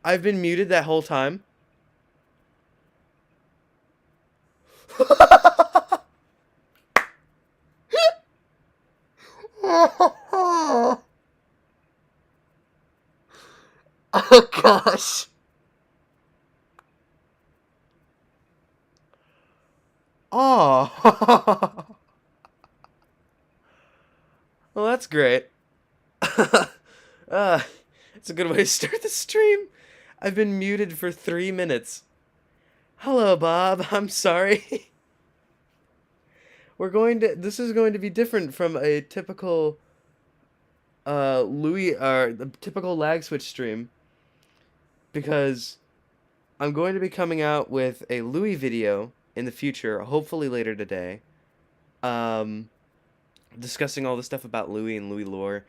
I've been muted that whole time. Oh gosh. Oh. Well, that's great. uh, it's a good way to start the stream. I've been muted for 3 minutes. Hello, Bob. I'm sorry. This is going to be different from a typical Louie the typical lag switch stream because I'm going to be coming out with a Louie video in the future, hopefully later today. Um Discussing all the stuff about Louie and Louie lore.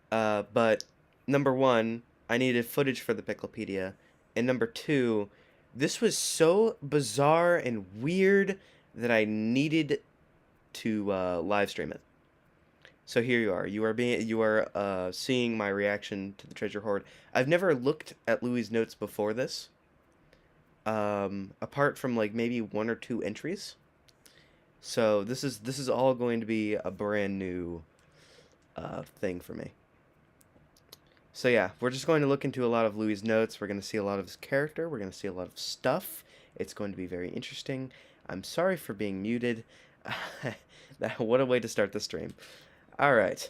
But number one, I needed footage for the Picklepedia, and number two, this was so bizarre and weird that I needed to live stream it. So here you are. You are seeing my reaction to the treasure hoard. I've never looked at Louie's notes before this. Apart from like maybe one or two entries. So this is all going to be a brand new thing for me. So yeah, we're just going to look into a lot of Louie's notes. We're going to see a lot of his character. We're going to see a lot of stuff. It's going to be very interesting. I'm sorry for being muted. What a way to start the stream. All right.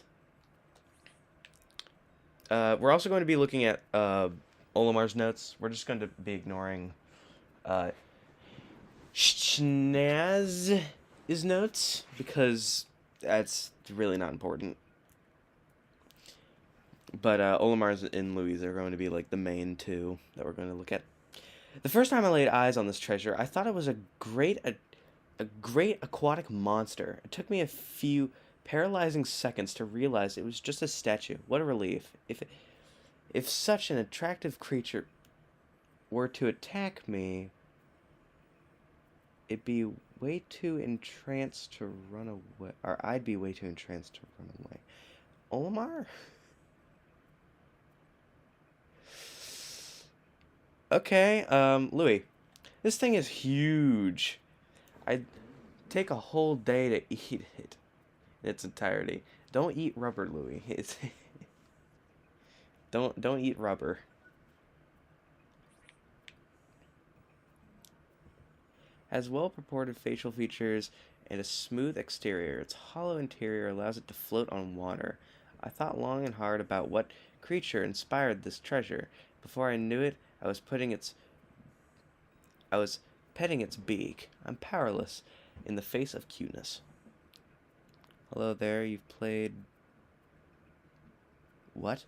We're also going to be looking at Olimar's notes. We're just going to be ignoring Schnaz's notes because that's really not important. But Olimar's and Louie's are going to be like the main two that we're going to look at. The first time I laid eyes on this treasure, I thought it was a great aquatic monster. It took me a few paralyzing seconds to realize it was just a statue. What a relief. If such an attractive creature were to attack me, it'd be way too entranced to run away. Or I'd be way too entranced to run away. Olimar? Okay, Louie. This thing is huge. I'd take a whole day to eat it in its entirety. Don't eat rubber, Louie. It's don't eat rubber. Has well-proported facial features and a smooth exterior. Its hollow interior allows it to float on water. I thought long and hard about what creature inspired this treasure. Before I knew it, I was petting its beak. I'm powerless in the face of cuteness. Hello there, you've played... What?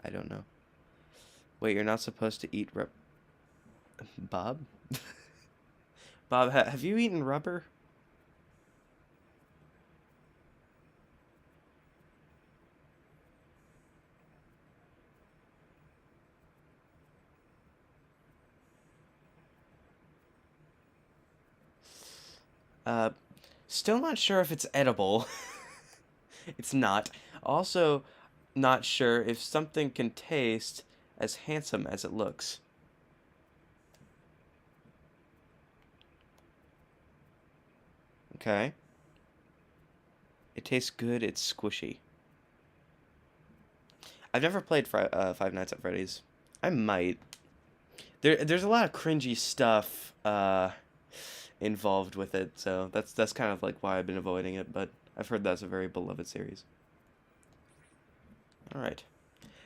I don't know. Wait, you're not supposed to eat Bob? Bob, have you eaten rubber? Uh, Still not sure if it's edible. It's not. Also, not sure if something can taste as handsome as it looks. Okay. It tastes good, it's squishy. I've never played Five Nights at Freddy's. I might. There's a lot of cringy stuff involved with it, so that's kind of like why I've been avoiding it, but I've heard that's a very beloved series. Alright.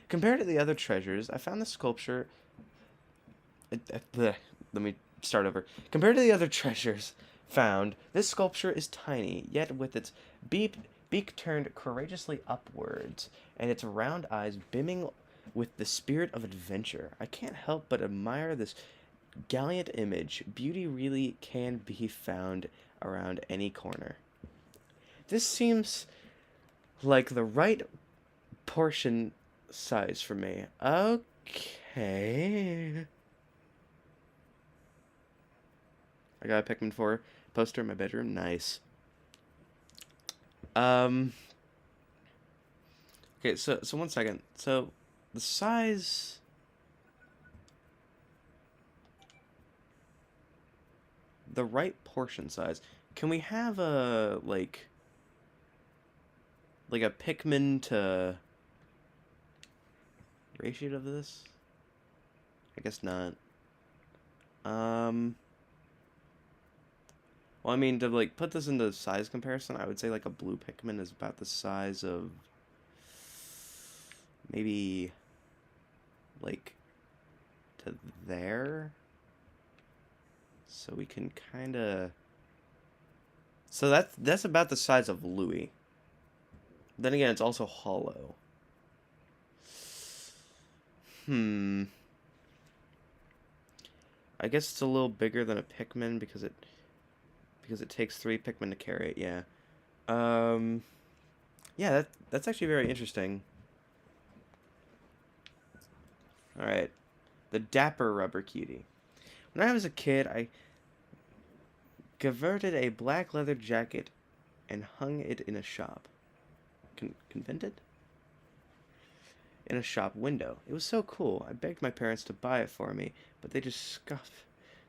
Compared to the other treasures, I found the sculpture... Let me start over. Compared to the other treasures found, this sculpture is tiny, yet with its beak turned courageously upwards, and its round eyes beaming with the spirit of adventure. I can't help but admire this gallant image. Beauty really can be found around any corner. This seems like the right portion size for me. Okay. I got a Pikmin 4 poster in my bedroom. Nice. Okay, so 1 second. So the size, the right portion size. Can we have a like a Pikmin to ratio of this? I guess not. Um, well, I mean, to like put this into size comparison, I would say like a blue Pikmin is about the size of maybe like to there. So we can kind of. So that's about the size of Louie. Then again, it's also hollow. Hmm. I guess it's a little bigger than a Pikmin because it takes 3 Pikmin to carry it. Yeah. Um. Yeah. That's actually very interesting. All right. The dapper rubber cutie. When I was a kid, I converted a black leather jacket and hung it in a shop. Convented? In a shop window. It was so cool. I begged my parents to buy it for me, but they just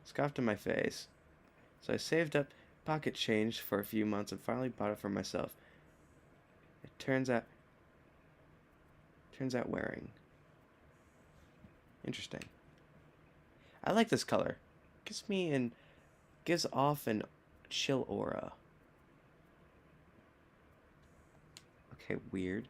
scoffed in my face. So I saved up pocket change for a few months and finally bought it for myself. It turns out wearing. Interesting. I like this color. Gives off an chill aura. Okay, weird.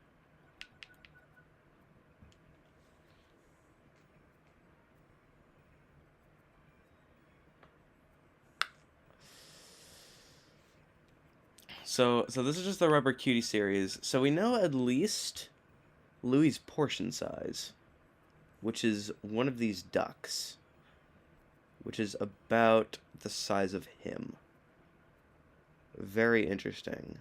So this is just the Rubber Cutie series. So we know at least Louie's portion size, which is one of these ducks, which is about the size of him. Very interesting.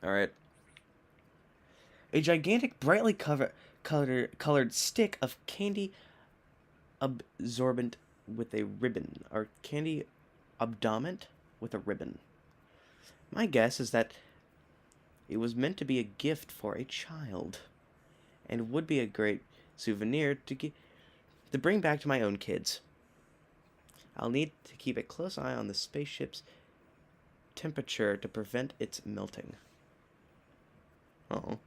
All right. A gigantic, brightly colored stick of candy absorbent with a ribbon, or candy abdominant with a ribbon. My guess is that it was meant to be a gift for a child, and would be a great souvenir to bring back to my own kids. I'll need to keep a close eye on the spaceship's temperature to prevent its melting. Oh.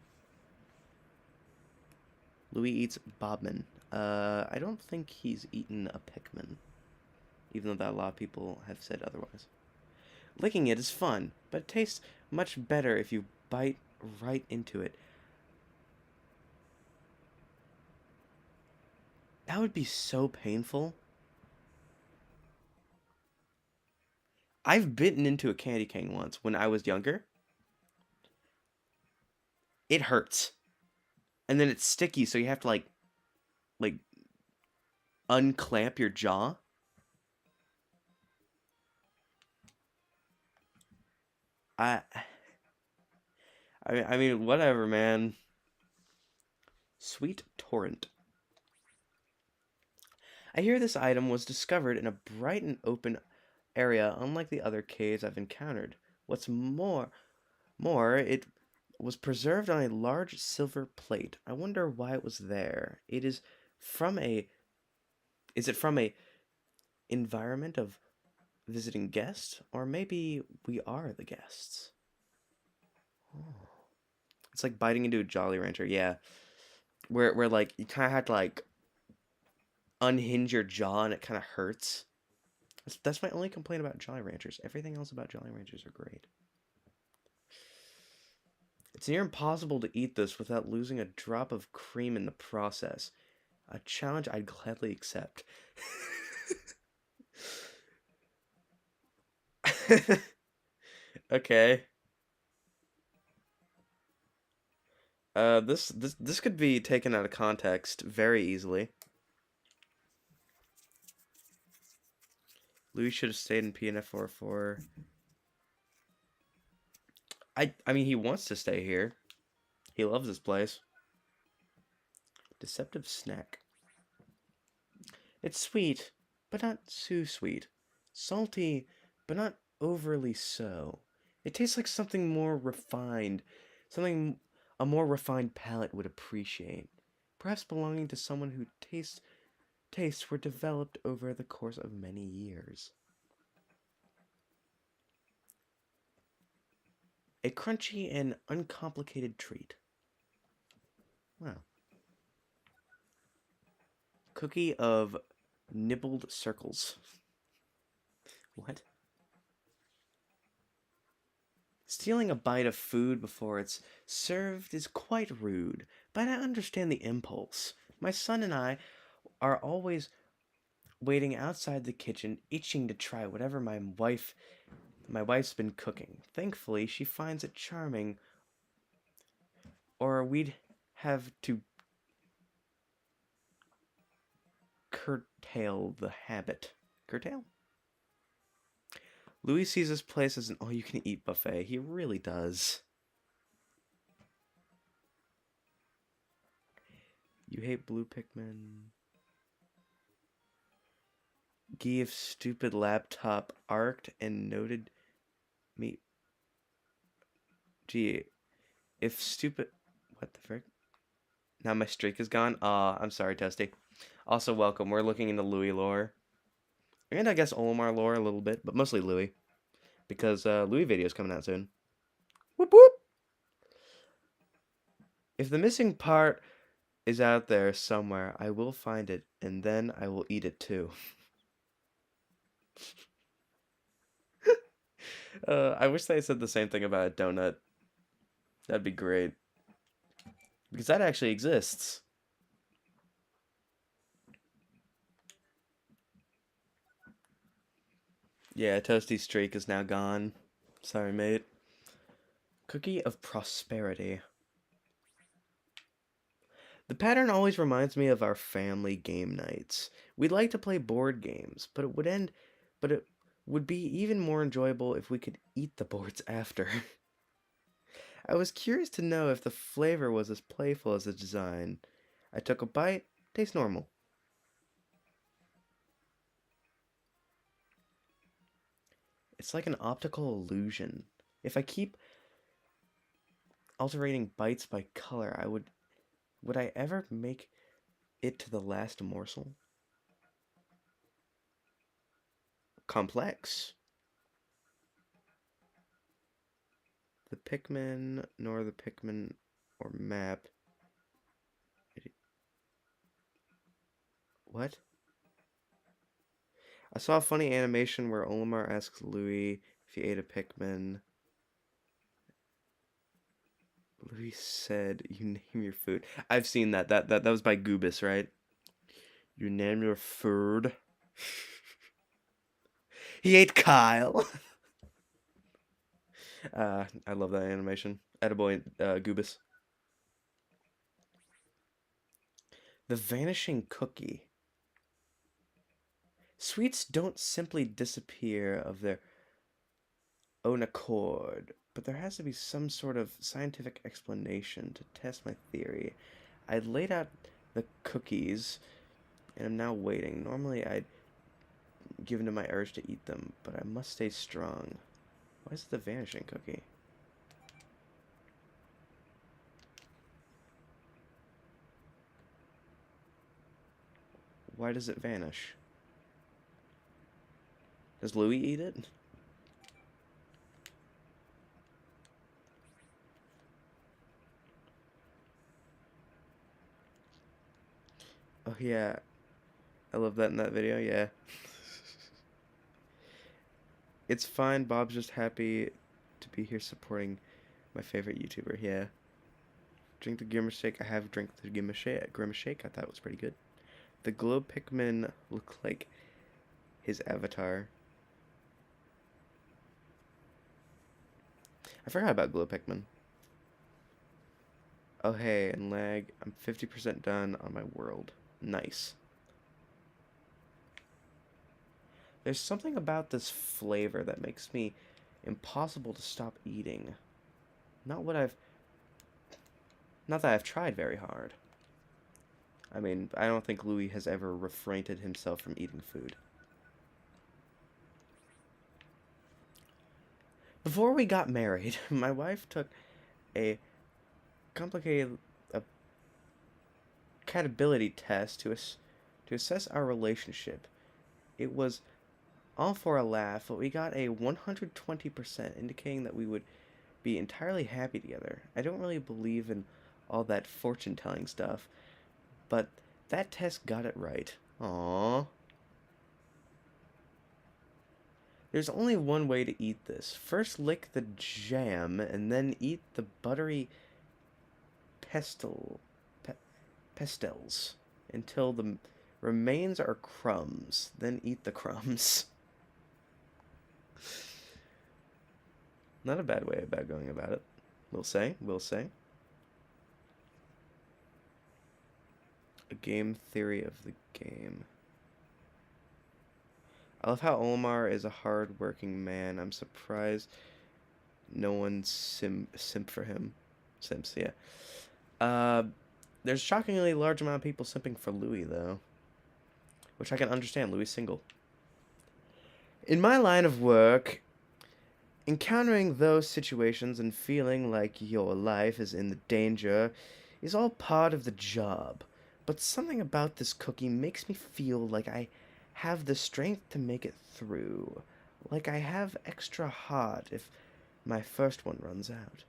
Louis eats Bobman. I don't think he's eaten a Pikmin, even though that a lot of people have said otherwise. Licking it is fun, but it tastes much better if you bite right into it. That would be so painful. I've bitten into a candy cane once when I was younger. It hurts. And then it's sticky, so you have to like unclamp your jaw. I I mean whatever, man. Sweet torrent. I hear this item was discovered in a bright and open area unlike the other caves I've encountered. What's more, it was preserved on a large silver plate. I wonder why it was there. From a is it from a environment of visiting guests, or maybe we are the guests. Oh. It's like biting into a Jolly Rancher, yeah. Where like you kind of have to like unhinge your jaw and it kind of hurts. That's my only complaint about Jolly Ranchers. Everything else about Jolly Ranchers are great. It's near impossible to eat this without losing a drop of cream in the process. A challenge I'd gladly accept. Okay. This could be taken out of context very easily. Louis should have stayed in PNF 404. I mean he wants to stay here. He loves this place. Deceptive snack. It's sweet, but not too sweet. Salty, but not overly so. It tastes like something more refined, something a more refined palate would appreciate. Perhaps belonging to someone whose tastes were developed over the course of many years. A crunchy and uncomplicated treat. Wow. Cookie of nibbled circles. What? Stealing a bite of food before it's served is quite rude, but I understand the impulse. My son and I are always waiting outside the kitchen, itching to try whatever my wife's been cooking. Thankfully, she finds it charming, or we'd have to curtail the habit. Curtail? Louis sees this place as an all-you-can-eat buffet. He really does. You hate blue Pikmin. Give stupid laptop arced and noted me. Gee, if stupid. What the frick? Now my streak is gone? Aw, I'm sorry, Testy. Also, welcome. We're looking into Louis lore. And I guess Olimar lore a little bit, but mostly Louis. Because Louis video's coming out soon. Whoop whoop! If the missing part is out there somewhere, I will find it, and then I will eat it too. I wish they said the same thing about a donut. That'd be great. Because that actually exists. Yeah, Toasty's streak is now gone. Sorry, mate. Cookie of prosperity. The pattern always reminds me of our family game nights. We'd like to play board games, but it would be even more enjoyable if we could eat the boards after. I was curious to know if the flavor was as playful as the design. I took a bite, tastes normal. It's like an optical illusion. If I keep altering bites by color, would I ever make it to the last morsel? Complex. The Pikmin, nor the Pikmin or map. What? I saw a funny animation where Olimar asks Louis if he ate a Pikmin. Louis said, "You name your food." I've seen that. That was by Goobus, right? You name your food. He ate Kyle. I love that animation. Attaboy, Goobus. The vanishing cookie. Sweets don't simply disappear of their own accord, but there has to be some sort of scientific explanation to test my theory. I laid out the cookies, and I'm now waiting. Normally, I'd give in to my urge to eat them, but I must stay strong. Why is it the vanishing cookie? Why does it vanish? Does Louis eat it? Oh yeah, I love that in that video, yeah. It's fine, Bob's just happy to be here supporting my favorite YouTuber, yeah. Drink the Grimace Shake. I have drank the Grimace Shake. I thought it was pretty good. The glow Pikmin look like his avatar. I forgot about glow Pikmin. Oh hey, and lag. I'm 50% done on my world. Nice. There's something about this flavor that makes me impossible to stop eating. Not what I've... Not that I've tried very hard. I mean, I don't think Louis has ever refrained himself from eating food. Before we got married, my wife took a complicated compatibility test to assess our relationship. It was all for a laugh, but we got a 120%, indicating that we would be entirely happy together. I don't really believe in all that fortune telling stuff, but that test got it right. Aww. There's only one way to eat this. First lick the jam, and then eat the buttery pestle, pastels until the remains are crumbs. Then eat the crumbs. Not a bad way about going about it. We'll say. A game theory of the game. I love how Olimar is a hard-working man. I'm surprised no one simp for him. Simps, yeah. There's a shockingly large amount of people simping for Louie, though. Which I can understand. Louie's single. In my line of work, encountering those situations and feeling like your life is in the danger is all part of the job. But something about this cookie makes me feel like I have the strength to make it through. Like I have extra heart if my first one runs out.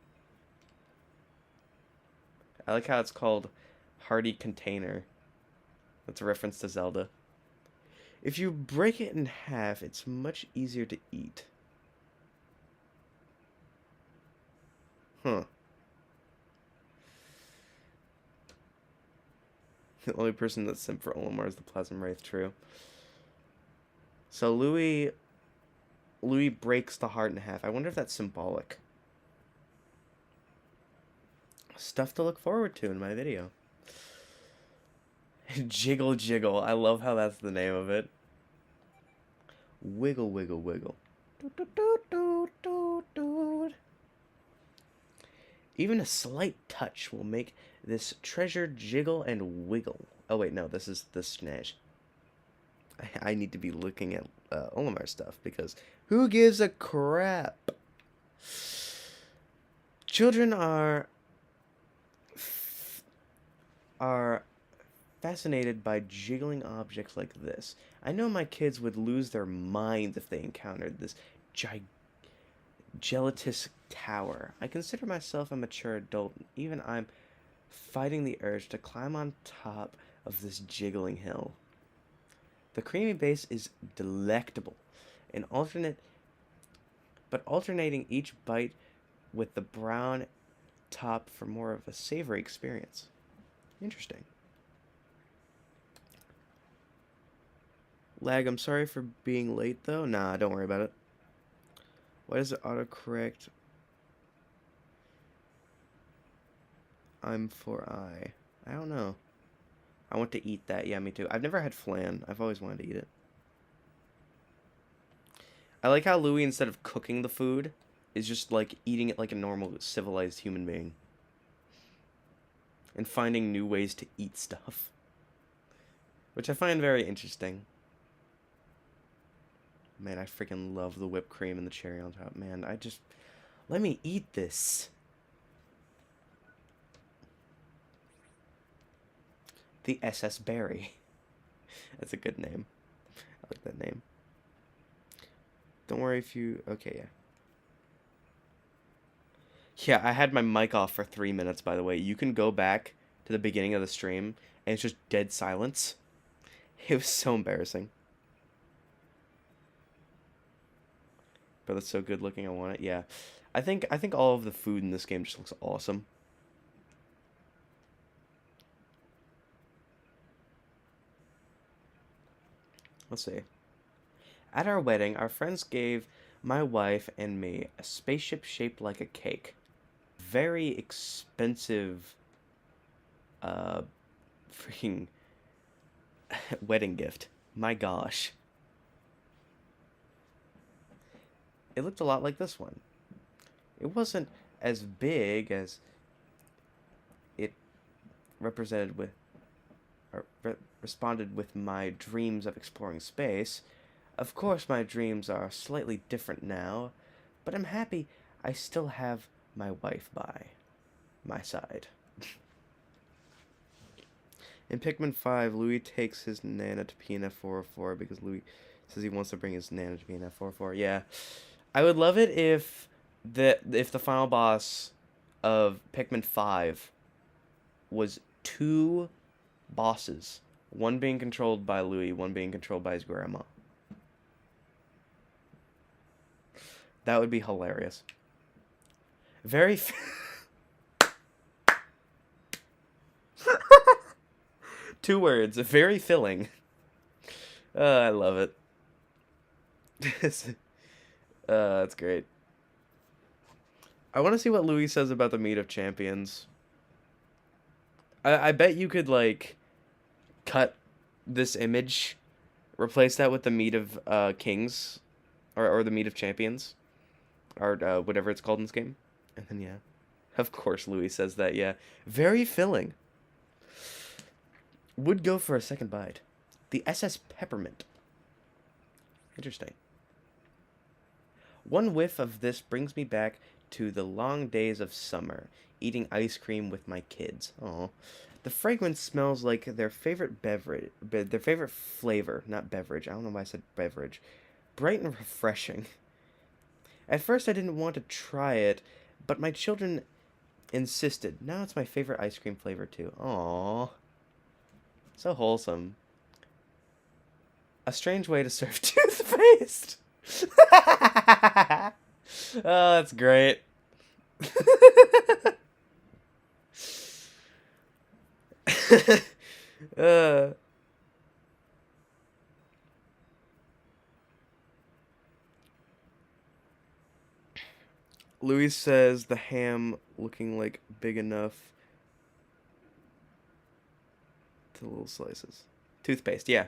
I like how it's called Hardy Container. That's a reference to Zelda. If you break it in half, it's much easier to eat. Huh. The only person that's simp for Olimar is the Plasma Wraith, true. So Louie breaks the heart in half. I wonder if that's symbolic. Stuff to look forward to in my video. Jiggle Jiggle. I love how that's the name of it. Wiggle Wiggle Wiggle. Even a slight touch will make this treasure jiggle and wiggle. Oh wait, no, this is the Snash. I need to be looking at Olimar stuff, because who gives a crap? Children are fascinated by jiggling objects like this. I know my kids would lose their minds if they encountered this gelatinous tower. I consider myself a mature adult, and even I'm fighting the urge to climb on top of this jiggling hill. The creamy base is delectable, and alternating each bite with the brown top for more of a savory experience. Interesting. Lag, I'm sorry for being late though. Nah, don't worry about it. Why does it autocorrect? I'm for I don't know. I want to eat that. Yeah, me too. I've never had flan. I've always wanted to eat it. I like how Louie, instead of cooking the food, is just like eating it like a normal civilized human being. And finding new ways to eat stuff. Which I find very interesting. Man, I freaking love the whipped cream and the cherry on top. Man, let me eat this. The SS Berry. That's a good name. I like that name. Don't worry if you... Okay, yeah. Yeah, I had my mic off for 3 minutes, by the way. You can go back to the beginning of the stream, and it's just dead silence. It was so embarrassing. But it's so good looking, I want it. Yeah. I think all of the food in this game just looks awesome. Let's see. At our wedding, our friends gave my wife and me a spaceship shaped like a cake. Very expensive, freaking wedding gift. My gosh. It looked a lot like this one. It wasn't as big as it represented with, or responded with my dreams of exploring space. Of course, my dreams are slightly different now, but I'm happy I still have my wife by my side. In Pikmin 5, Louie takes his Nana to PNF 404 because Louie says he wants to bring his Nana to PNF 404. Yeah. I would love it if the final boss of Pikmin 5 was two bosses. One being controlled by Louie, one being controlled by his grandma. That would be hilarious. Very... Two words. Very filling. I love it. That's great. I want to see what Louis says about the meat of champions. I bet you could, like, cut this image, replace that with the meat of kings, or the meat of champions, or whatever it's called in this game. And then, yeah. Of course Louis says that, yeah. Very filling. Would go for a second bite. The SS Peppermint. Interesting. One whiff of this brings me back to the long days of summer, eating ice cream with my kids. Aw. The fragrance smells like their favorite beverage, their favorite flavor, not beverage. I don't know why I said beverage. Bright and refreshing. At first I didn't want to try it, but my children insisted. Now it's my favorite ice cream flavor too. Aww. So wholesome. A strange way to serve toothpaste. Oh, that's great. uh, Louis says the ham looking like big enough to little slices. Toothpaste, yeah.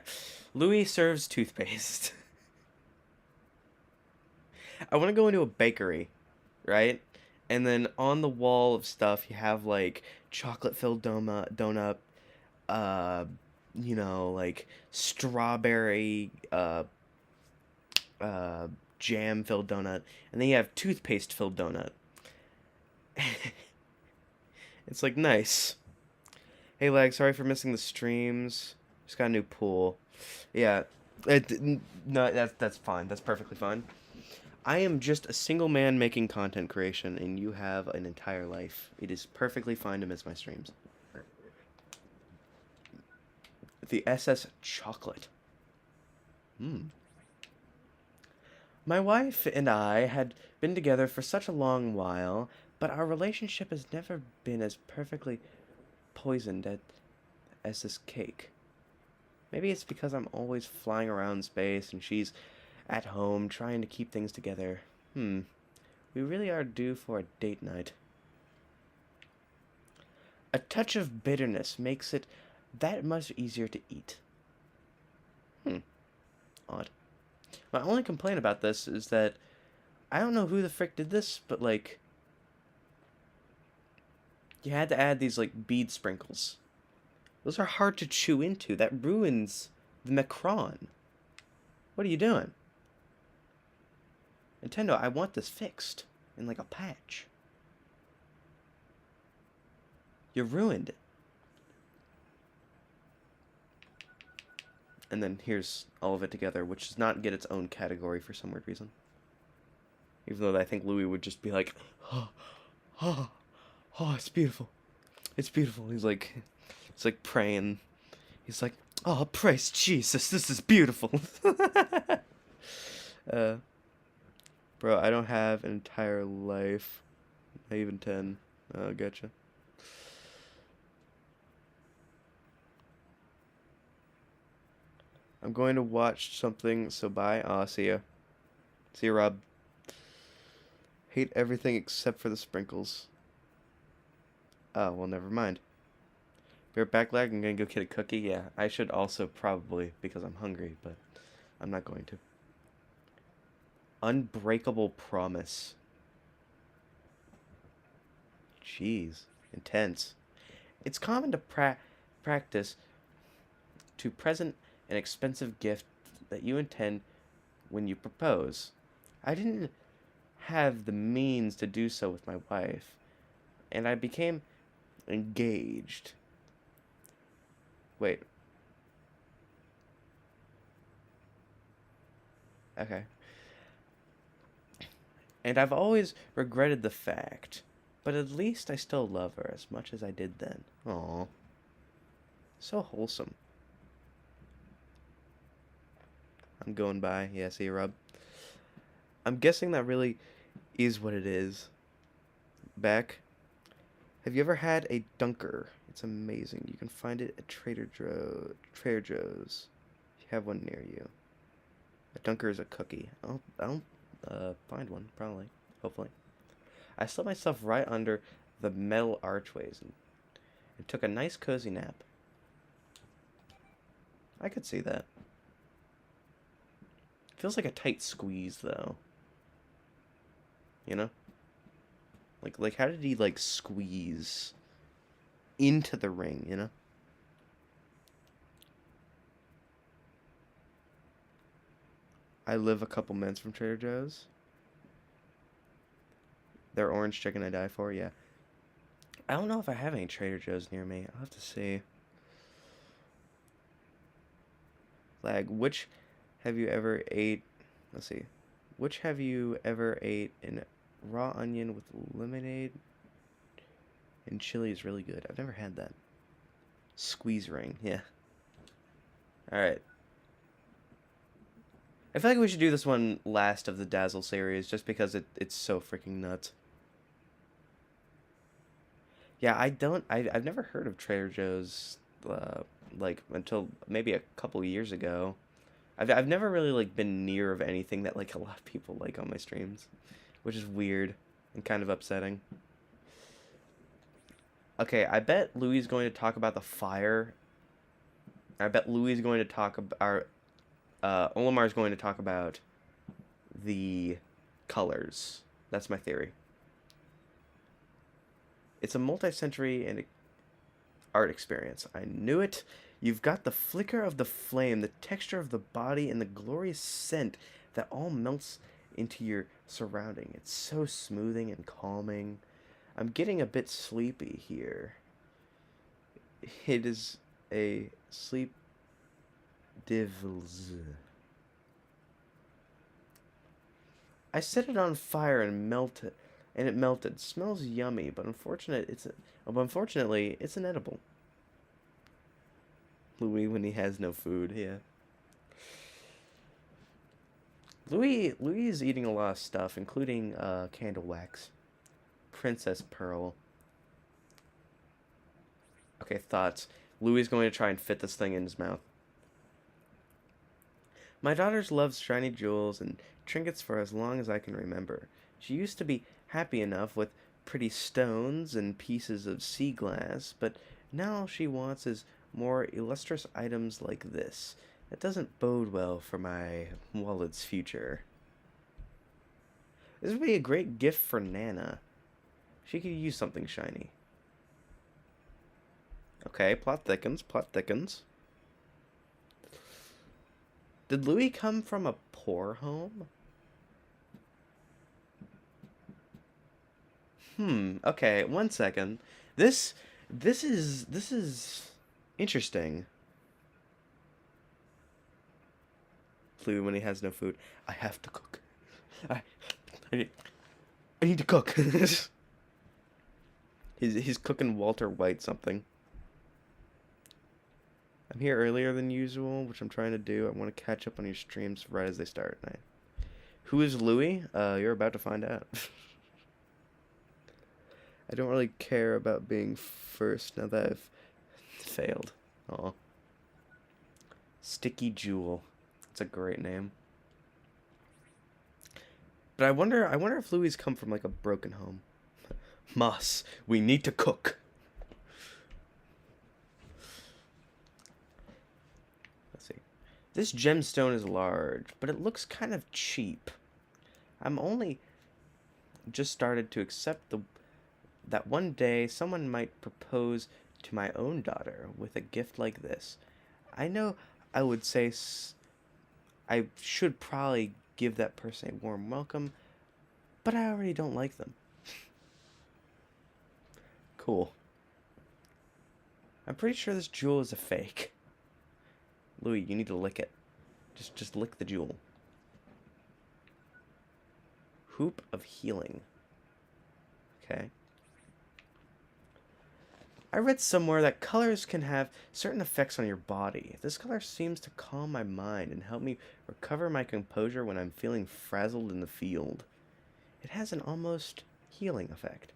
Louis serves toothpaste. I want to go into a bakery, right? And then on the wall of stuff, you have, like, chocolate-filled donut, uh, you know, like, strawberry, jam-filled donut. And then you have toothpaste-filled donut. It's, like, nice. Hey, Lag, sorry for missing the streams. Just got a new pool. Yeah, no, that's fine. That's perfectly fine. I am just a single man making content creation, and you have an entire life. It is perfectly fine to miss my streams. The SS Chocolate. My wife and I had been together for such a long while, but our relationship has never been as perfectly poisoned as this cake. Maybe it's because I'm always flying around space and she's at home trying to keep things together. We really are due for a date night. A touch of bitterness makes it that much easier to eat. Odd. My only complaint about this is that I don't know who the frick did this, but, like, you had to add these, like, bead sprinkles. Those are hard to chew into. That ruins the macron. What are you doing? Nintendo, I want this fixed in, like, a patch. You ruined it. And then here's all of it together, which does not get its own category for some weird reason. Even though I think Louis would just be like, oh, it's beautiful. It's beautiful. He's like praying. He's like, oh, praise Jesus, this is beautiful. Bro, I don't have an entire life. Not even 10. Oh, gotcha. I'm going to watch something, so bye. Aw, see ya. See ya, Rob. Hate everything except for the sprinkles. Oh, well, never mind. Be right back, Lag. I'm gonna go get a cookie. Yeah, I should also probably, because I'm hungry, but I'm not going to. Unbreakable Promise. Jeez. Intense. It's common to practice to present an expensive gift that you intend when you propose. I didn't have the means to do so with my wife, and I became engaged. Wait, okay. And I've always regretted the fact, but at least I still love her as much as I did then. Aw, so wholesome. I'm going by. Yeah, see you, Rob. I'm guessing that really is what it is. Beck, have you ever had a dunker? It's amazing. You can find it at Trader Joe's. If you have one near you. A dunker is a cookie. I'll find one, probably. Hopefully. I slept myself right under the metal archways and took a nice cozy nap. I could see that. Feels like a tight squeeze, though. You know? Like how did he, like, squeeze into the ring, you know? I live a couple minutes from Trader Joe's. Their orange chicken I die for, yeah. I don't know if I have any Trader Joe's near me. I'll have to see. Lag, which have you ever ate? Let's see. Which have you ever ate in raw onion with lemonade and chili is really good. I've never had that. Squeeze ring, yeah. Alright. I feel like we should do this one last of the Dazzle series just because it's so freaking nuts. Yeah, I've never heard of Trader Joe's, like, until maybe a couple years ago. I've never really, like, been near of anything that, like, a lot of people like on my streams, which is weird and kind of upsetting. Okay, I bet Louie's going to talk about the fire. I bet Louie's going to talk about, Olimar's going to talk about the colors. That's my theory. It's a multi-century and art experience. I knew it. You've got the flicker of the flame, the texture of the body, and the glorious scent that all melts into your surrounding. It's so smoothing and calming. I'm getting a bit sleepy here. It is a sleep divils. I set it on fire and melted, and it melted. Smells yummy, but unfortunately, it's inedible. Louie when he has no food, yeah. Louie is eating a lot of stuff, including candle wax. Princess Pearl. Okay, thoughts. Louie's going to try and fit this thing in his mouth. My daughter loves shiny jewels and trinkets for as long as I can remember. She used to be happy enough with pretty stones and pieces of sea glass, but now she wants is more illustrious items like this. It doesn't bode well for my wallet's future. This would be a great gift for Nana. She could use something shiny. Okay, plot thickens, plot thickens. Did Louie come from a poor home? Okay, 1 second. This is interesting. Louie when he has no food. I have to cook. I need to cook. He's cooking Walter White something. I'm here earlier than usual, which I'm trying to do. I want to catch up on your streams right as they start at night. Who is Louie? You're about to find out. I don't really care about being first now that I've failed. Aw. Sticky Jewel. It's a great name. But I wonder if Louie's come from like a broken home. Moss, we need to cook. Let's see. This gemstone is large, but it looks kind of cheap. I'm only just started to accept that one day someone might propose to my own daughter with a gift like this. I know I would say I should probably give that person a warm welcome, But I already don't like them. Cool. I'm pretty sure this jewel is a fake. Louie, you need to lick it. Just lick the jewel. Hoop of healing. Okay. I read somewhere that colors can have certain effects on your body. This color seems to calm my mind and help me recover my composure when I'm feeling frazzled in the field. It has an almost healing effect.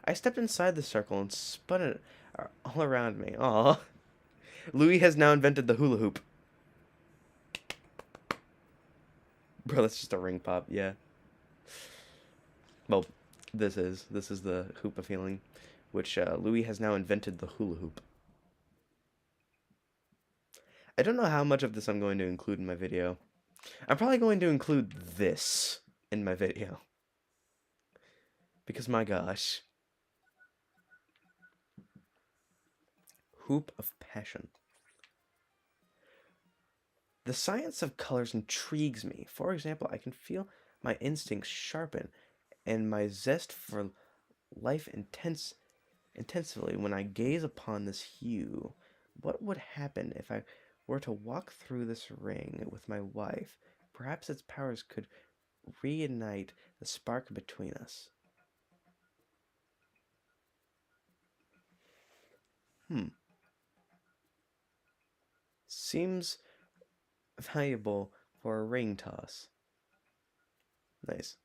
I stepped inside the circle and spun it all around me. Aw. Louis has now invented the hula hoop. Bro, that's just a ring pop, yeah. Well, this is the hoop of healing, which Louis has now invented the hula hoop. I don't know how much of this I'm going to include in my video. I'm probably going to include this in my video. Because my gosh. Hoop of passion. The science of colors intrigues me. For example, I can feel my instincts sharpen and my zest for life intensively when I gaze upon this hue. What would happen if I were to walk through this ring with my wife? Perhaps its powers could reignite the spark between us. Seems valuable for a ring toss. Nice.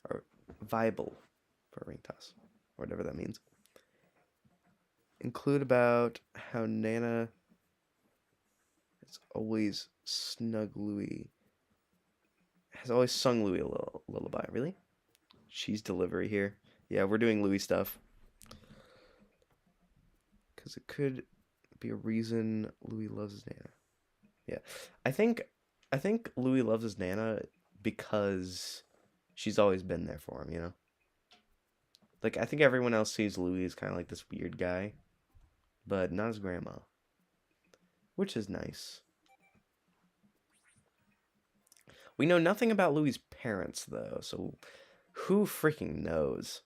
Or viable for a ring toss. Or whatever that means. Include about how Nana has always snug Louie. Has always sung Louie a lullaby. Really? Cheese delivery here. Yeah, we're doing Louie stuff. Because it could be a reason Louie loves his Nana. Yeah. I think Louie loves his Nana because she's always been there for him, you know? Like, I think everyone else sees Louie as kind of like this weird guy, but not his grandma. Which is nice. We know nothing about Louie's parents, though, so who freaking knows?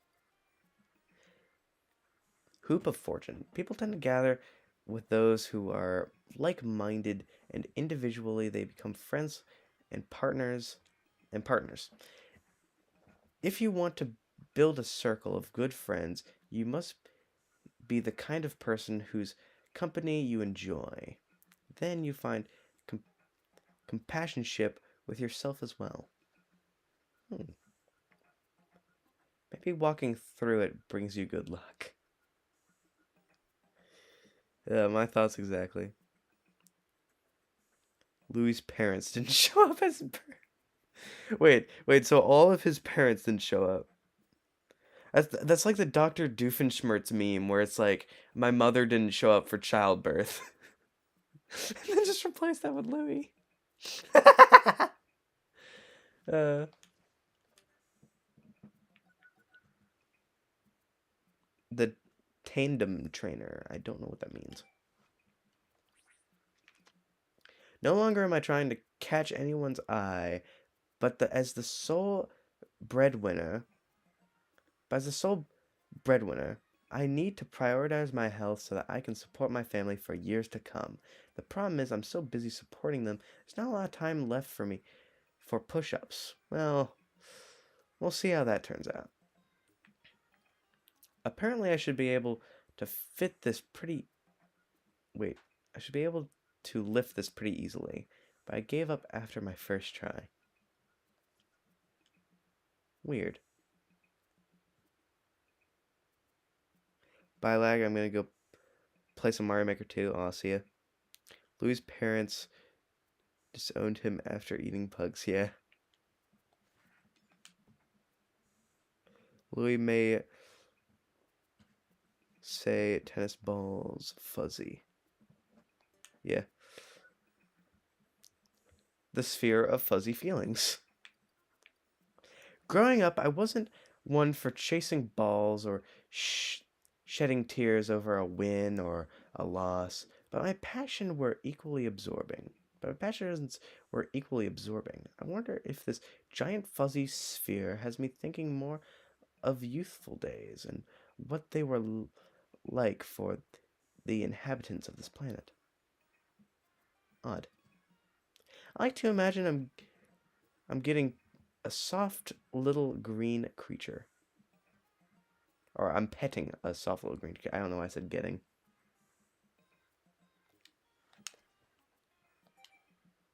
Hoop of fortune. People tend to gather with those who are like-minded, and individually they become friends and partners. If you want to build a circle of good friends, you must be the kind of person whose company you enjoy. Then you find compassionship with yourself as well. Maybe walking through it brings you good luck. Yeah, my thoughts exactly. Louis' parents didn't show up as Wait, so all of his parents didn't show up. That's like the Dr. Doofenshmirtz meme where it's like, my mother didn't show up for childbirth. And then just replace that with Louis. uh, the tandem trainer. I don't know what that means. No longer am I trying to catch anyone's eye, but as the sole breadwinner, I need to prioritize my health so that I can support my family for years to come. The problem is I'm so busy supporting them, there's not a lot of time left for me for push-ups. Well, we'll see how that turns out. Apparently I should be able to fit this pretty... Wait, I should be able to lift this pretty easily, but I gave up after my first try. Weird. Bye, lag. I'm gonna go play some Mario Maker 2. Oh, I'll see ya. Louis' parents disowned him after eating pugs. Yeah. Louis may say tennis balls fuzzy. Yeah. The sphere of fuzzy feelings. Growing up, I wasn't one for chasing balls or shedding tears over a win or a loss, but my passion were equally absorbing. but my passions were equally absorbing. I wonder if this giant fuzzy sphere has me thinking more of youthful days and what they were like for the inhabitants of this planet. Odd. I like to imagine I'm getting a soft little green creature. Or I'm petting a soft little green creature. I don't know why I said getting.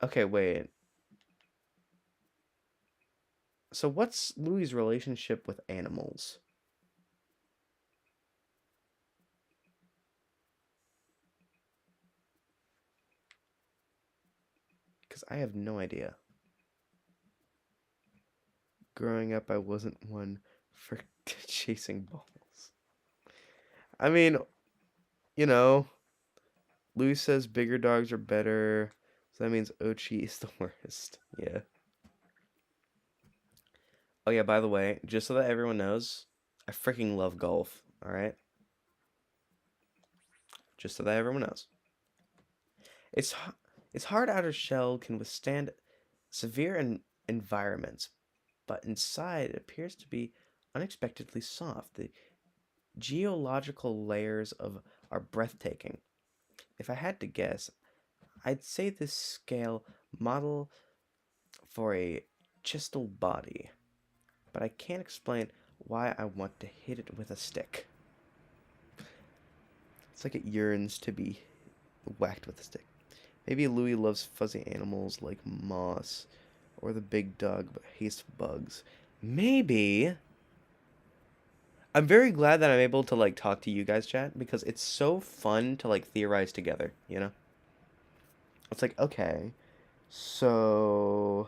Okay, wait. So what's Louie's relationship with animals? Because I have no idea. Growing up, I wasn't one for chasing balls. I mean, you know, Louis says bigger dogs are better. So that means Ochi is the worst. Yeah. Oh, yeah, by the way, just so that everyone knows, I freaking love golf. All right? Just so that everyone knows. Its, its hard outer shell can withstand severe environments, but inside it appears to be unexpectedly soft. The geological layers of are breathtaking. If I had to guess, I'd say this scale model for a chisel body, but I can't explain why I want to hit it with a stick. It's like it yearns to be whacked with a stick. Maybe Louis loves fuzzy animals like moss, or the big dog but hates bugs. Maybe. I'm very glad that I'm able to like talk to you guys, chat, because it's so fun to like theorize together, you know? It's like, okay, so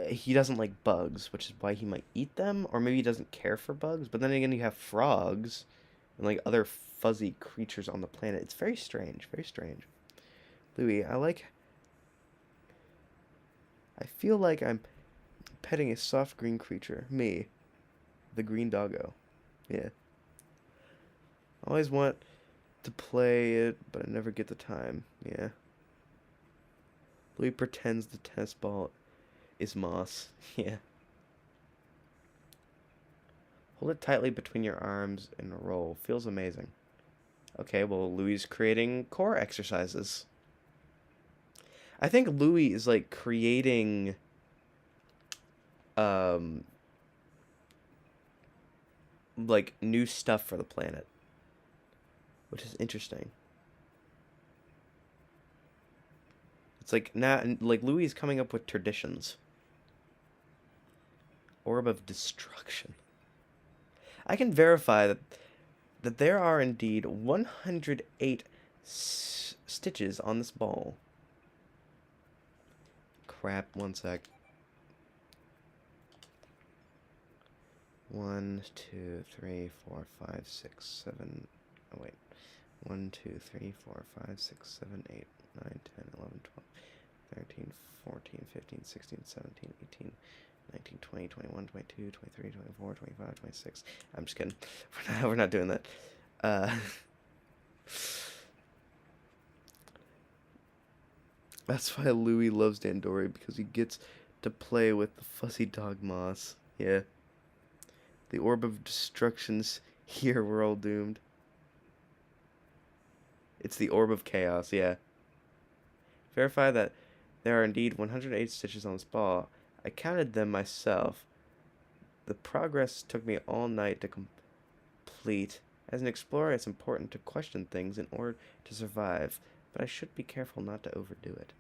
he doesn't like bugs, which is why he might eat them, or maybe he doesn't care for bugs. But then again, you have frogs and like other fuzzy creatures on the planet. It's very strange, very strange. Louis, I feel like I'm petting a soft green creature. Me, the green doggo. Yeah. I always want to play it, but I never get the time. Yeah. Louis pretends the tennis ball is moss. Yeah. Hold it tightly between your arms and roll. Feels amazing. Okay, well, Louis is creating core exercises. I think Louis is like creating um like new stuff for the planet, which is interesting. It's like now like Louis is coming up with traditions. Orb of destruction. I can verify that there are indeed 108 stitches on this ball. Crap, one sec. 1, 2, 3, 4, 5, 6, 7. Oh, wait. 1, 2, 3, 4, 5, 6, 7, 8, 9, 10, 11, 12, 13, 14, 15, 16, 17, 18, 19, 20, 21, 22, 23, 24, 25, 26. I'm just kidding. We're not doing that. Uh, that's why Louis loves Dandori, because he gets to play with the fuzzy dog moss. Yeah. The orb of destruction's here, we're all doomed. It's the orb of chaos, yeah. Verify that there are indeed 108 stitches on this ball. I counted them myself. The progress took me all night to complete. As an explorer, it's important to question things in order to survive, but I should be careful not to overdo it.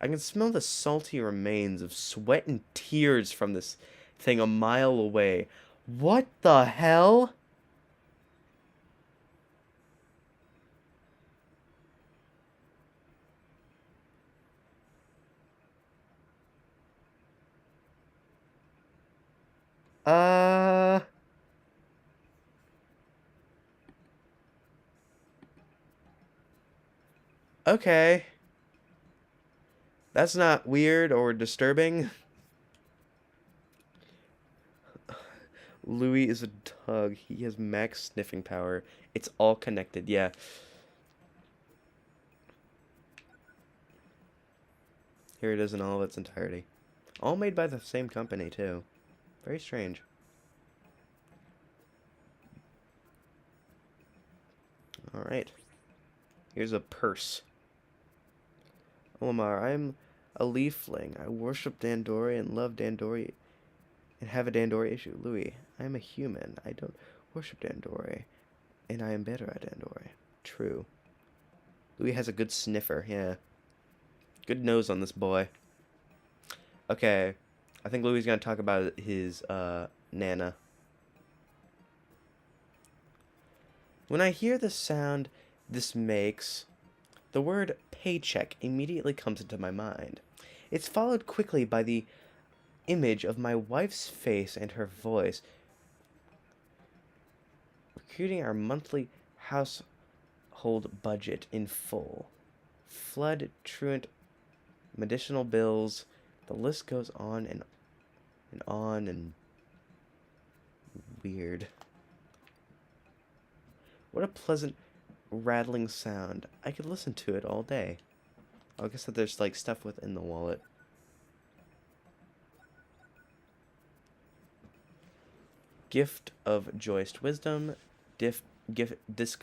I can smell the salty remains of sweat and tears from this thing a mile away. What the hell? Uh... Okay. That's not weird or disturbing. Louis is a dog. He has max sniffing power. It's all connected, yeah. Here it is in all of its entirety. All made by the same company, too. Very strange. Alright. Here's a purse. Omar, I'm a leafling. I worship Dandori and love Dandori and have a Dandori issue. Louie, I am a human. I don't worship Dandori, and I am better at Dandori. True. Louie has a good sniffer, yeah. Good nose on this boy. Okay, I think Louie's gonna talk about his, Nana. When I hear the sound this makes, the word paycheck immediately comes into my mind. It's followed quickly by the image of my wife's face and her voice, recruiting our monthly household budget in full. Flood, truant, medicinal bills, the list goes on and on and weird. What a pleasant rattling sound. I could listen to it all day. I guess that there's like stuff within the wallet. Gift of joyous wisdom, disc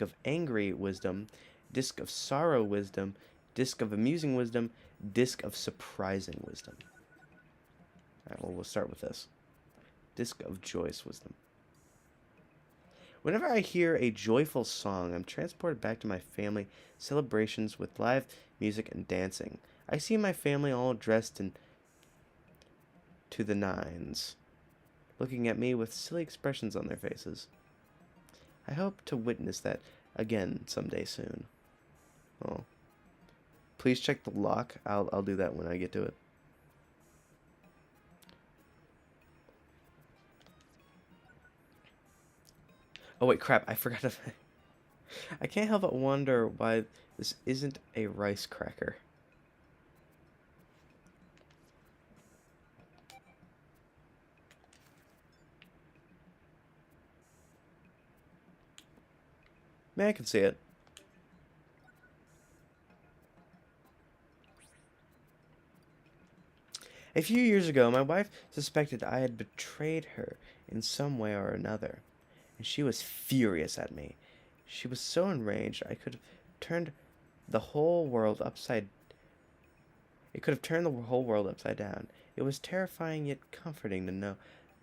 of angry wisdom, disc of sorrow wisdom, disc of amusing wisdom, disc of surprising wisdom. Alright, well, we'll start with this. Disc of joyous wisdom. Whenever I hear a joyful song, I'm transported back to my family celebrations with live music and dancing. I see my family all dressed in to the nines, looking at me with silly expressions on their faces. I hope to witness that again someday soon. Oh. Please check the lock. I'll do that when I get to it. Oh wait, crap, I forgot to... I can't help but wonder why this isn't a rice cracker. Man, I can see it. A few years ago, my wife suspected I had betrayed her in some way or another, and she was furious at me. She was so enraged I could have turned the whole world upside It could have turned the whole world upside down. It was terrifying yet comforting to know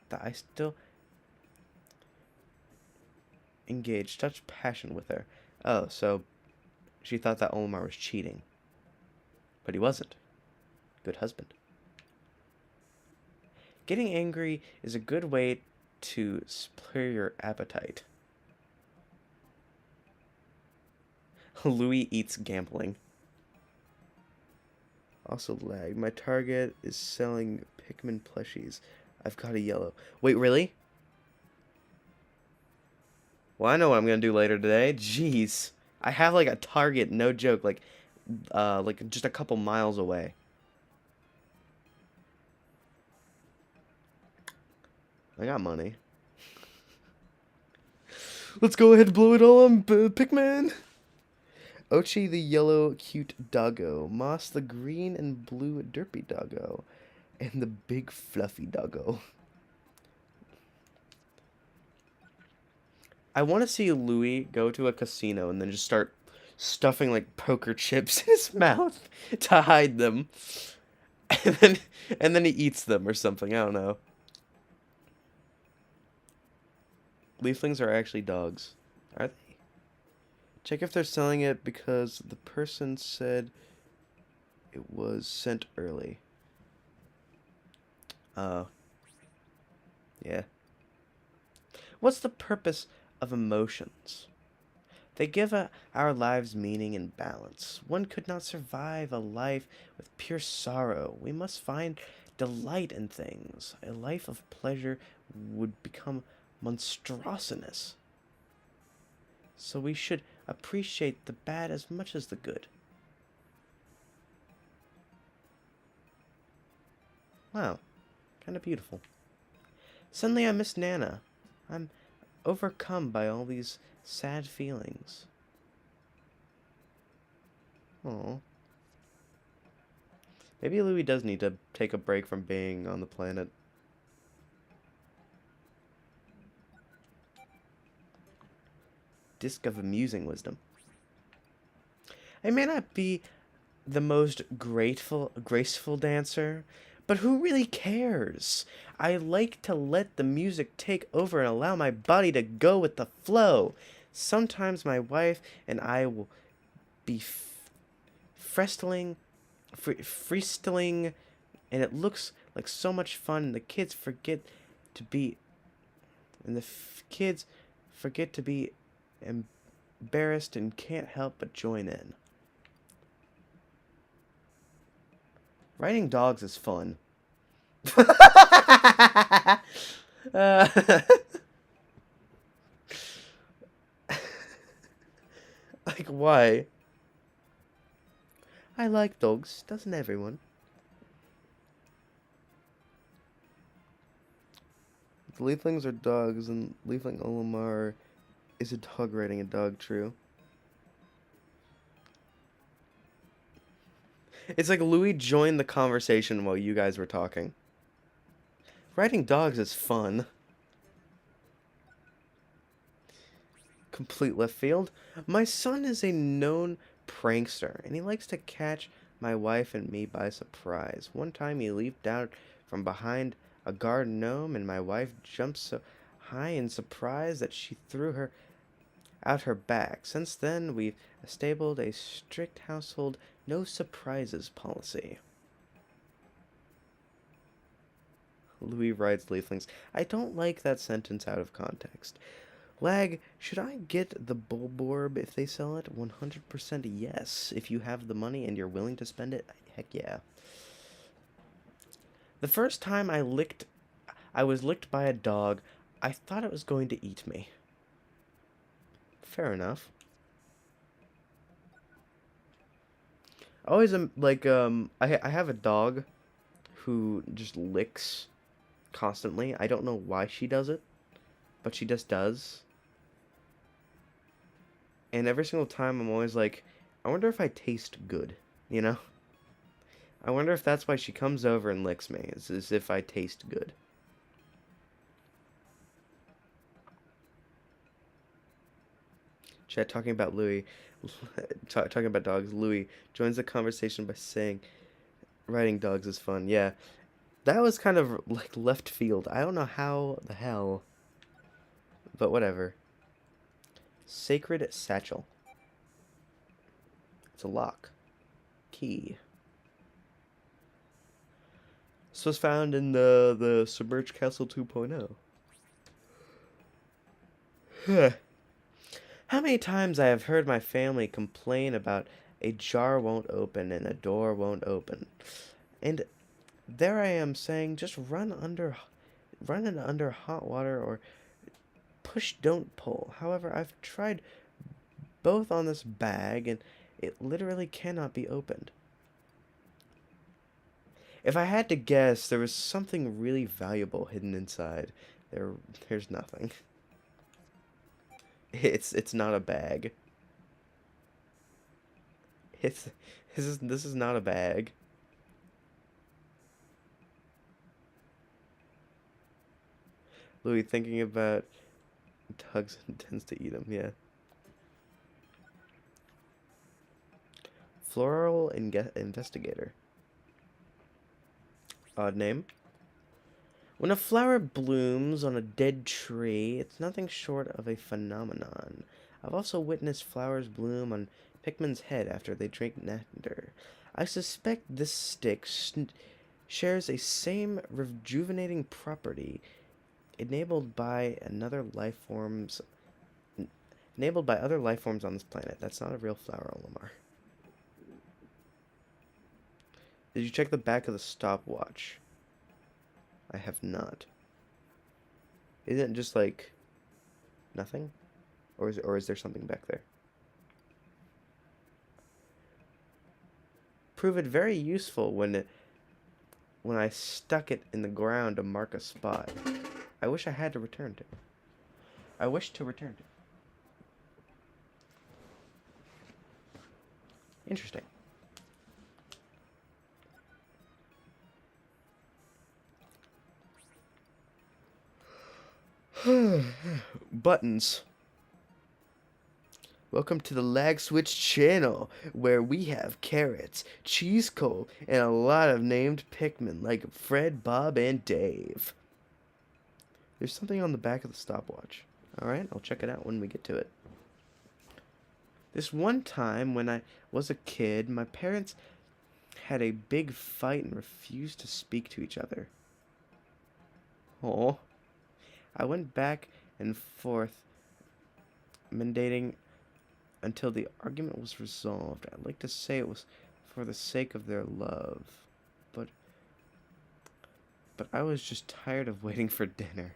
that I still engaged such passion with her. Oh, so she thought that Omar was cheating. But he wasn't. Good husband. Getting angry is a good way to spur your appetite. Louie eats gambling. Also lag. My target is selling Pikmin plushies. I've got a yellow. Wait, really? Well, I know what I'm gonna do later today. Jeez. I have like a target, no joke, like just a couple miles away. I got money. Let's go ahead and blow it all on Pikmin. Ochi the yellow cute doggo, Moss the green and blue derpy doggo, and the big fluffy doggo. I want to see Louie go to a casino and then just start stuffing like poker chips in his mouth to hide them. And then he eats them or something, I don't know. Leaflings are actually dogs. Are they? Check if they're selling it because the person said it was sent early. Yeah. What's the purpose of emotions? They give our lives meaning and balance. One could not survive a life with pure sorrow. We must find delight in things. A life of pleasure would become monstrosity. So we should appreciate the bad as much as the good. Wow, kind of beautiful. Suddenly I miss Nana. I'm overcome by all these sad feelings. Oh. Maybe Louie does need to take a break from being on the planet. Disc of amusing wisdom. I may not be the most graceful dancer, but who really cares? I like to let the music take over and allow my body to go with the flow. Sometimes my wife and I will be freestyling, and it looks like so much fun. And the kids forget to be, and the kids forget to be embarrassed and can't help but join in. Riding dogs is fun. uh, like, why? I like dogs, doesn't everyone? The leaflings are dogs, and leafling Olimar is a dog riding a dog, true. It's like Louis joined the conversation while you guys were talking. Riding dogs is fun. Complete left field. My son is a known prankster, and he likes to catch my wife and me by surprise. One time he leaped out from behind a garden gnome, and my wife jumped so high in surprise that she threw her out her back. Since then, we've established a strict household no surprises policy. Louis rides leaflings. I don't like that sentence out of context. Lag, should I get the Bulborb if they sell it? 100% yes. If you have the money and you're willing to spend it, heck yeah. The first time I was licked by a dog, I thought it was going to eat me. Fair enough. I always am I have a dog who just licks constantly. I don't know why she does it, but she just does. And every single time I'm always like, I wonder if I taste good, you know? I wonder if that's why she comes over and licks me, is as if I taste good. Chat talking about Louis, talking about dogs. Louis joins the conversation by saying, riding dogs is fun. Yeah, that was kind of like left field. I don't know how the hell, but whatever. Sacred satchel. It's a lock. Key. This was found in the Submerged Castle 2.0. How many times I have heard my family complain about a jar won't open and a door won't open. And there I am saying just run it under hot water or push don't pull. However, I've tried both on this bag and it literally cannot be opened. If I had to guess, there was something really valuable hidden inside. There's nothing. It's not a bag. This is not a bag. Louis thinking about dogs intends to eat them. Yeah. Floral investigator. Odd name. When a flower blooms on a dead tree, it's nothing short of a phenomenon. I've also witnessed flowers bloom on Pikmin's head after they drink nectar. I suspect this stick shares a same rejuvenating property enabled by other life forms on this planet. That's not a real flower, Olimar. Did you check the back of the stopwatch? I have not. Isn't it just like nothing? Or is there something back there? Prove it very useful when I stuck it in the ground to mark a spot. I wish I had to return to. I wish to return to. Interesting. Buttons. Welcome to the Lag Switch channel, where we have carrots, cheese coal, and a lot of named Pikmin like Fred, Bob, and Dave. There's something on the back of the stopwatch. Alright, I'll check it out when we get to it. This one time when I was a kid, my parents had a big fight and refused to speak to each other. Oh. I went back and forth, mendating until the argument was resolved. I'd like to say it was for the sake of their love, but I was just tired of waiting for dinner.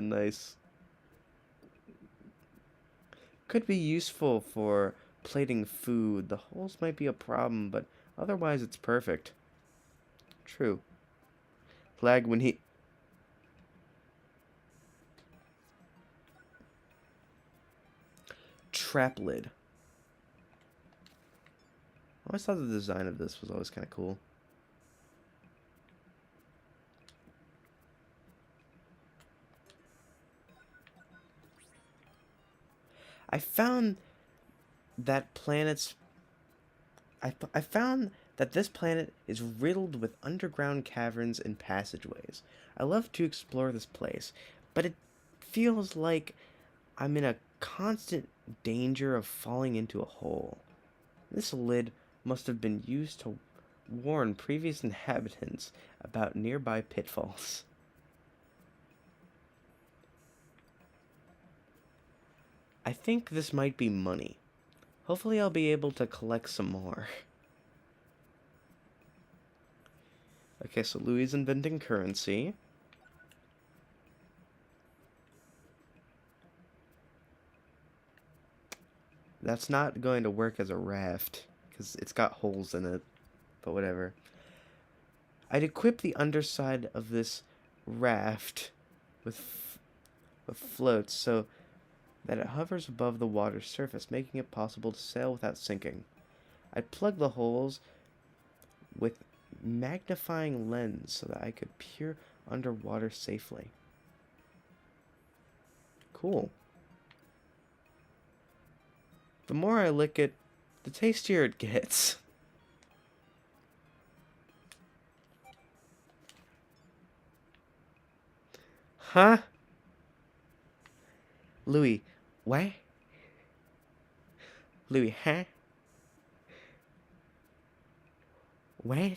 Nice. Could be useful for plating food. The holes might be a problem, but otherwise it's perfect. True. Lag when he... Trap lid. I always thought the design of this was always kind of cool. I found that planets... I found that this planet is riddled with underground caverns and passageways. I love to explore this place, but it feels like I'm in a constant danger of falling into a hole. This lid must have been used to warn previous inhabitants about nearby pitfalls. I think this might be money. Hopefully I'll be able to collect some more. Okay, so Louie is inventing currency. That's not going to work as a raft, because it's got holes in it, but whatever. I'd equip the underside of this raft with floats so that it hovers above the water's surface, making it possible to sail without sinking. I'd plug the holes with magnifying lens so that I could peer underwater safely. Cool. The more I lick it, the tastier it gets. Huh? Louie, what? Louie, huh? What?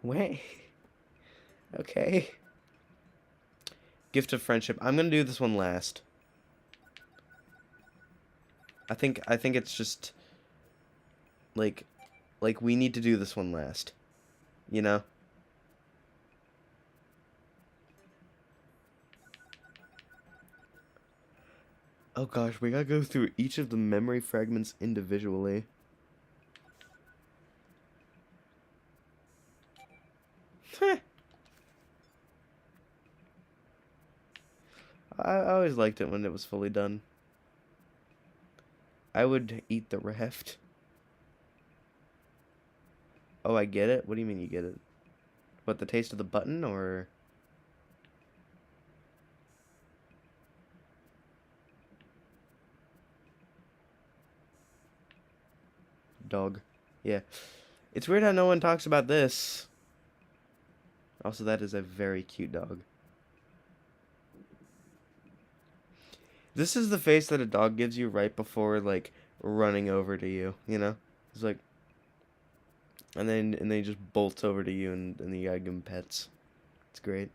What? Okay. Gift of friendship. I'm gonna do this one last. I think it's just like we need to do this one last. You know? Oh gosh, we gotta go through each of the memory fragments individually. I always liked it when it was fully done. I would eat the raft. Oh, I get it? What do you mean you get it? What, the taste of the button, or...? Dog. Yeah. It's weird how no one talks about this. Also, that is a very cute dog. This is the face that a dog gives you right before, like, running over to you, you know? It's like... And then he just bolts over to you, and then you gotta give him pets. It's great.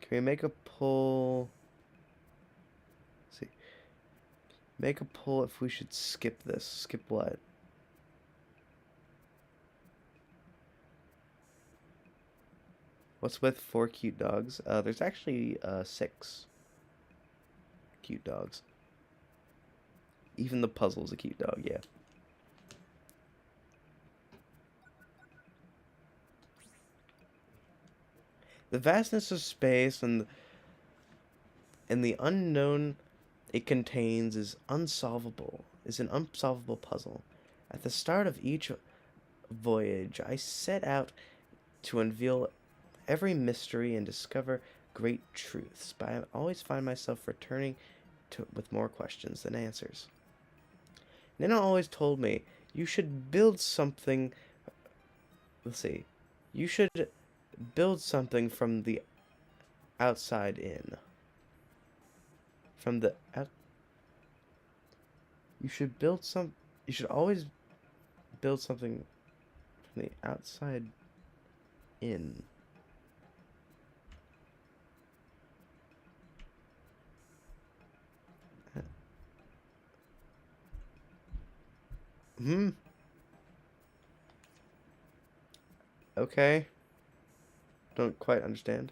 Can we make a pull... Let's see. Make a pull if we should skip this. Skip what? What's with 4 cute dogs? There's actually 6 cute dogs. Even the puzzle's a cute dog, yeah. The vastness of space and the unknown it contains is an unsolvable puzzle. At the start of each voyage, I set out to unveil every mystery and discover great truths, but I always find myself returning to with more questions than answers. Nana always told me you should build something. Let's see, you should build something from the outside in. From the out, you should build some. You should always build something from the outside in. Hmm. Okay. Don't quite understand.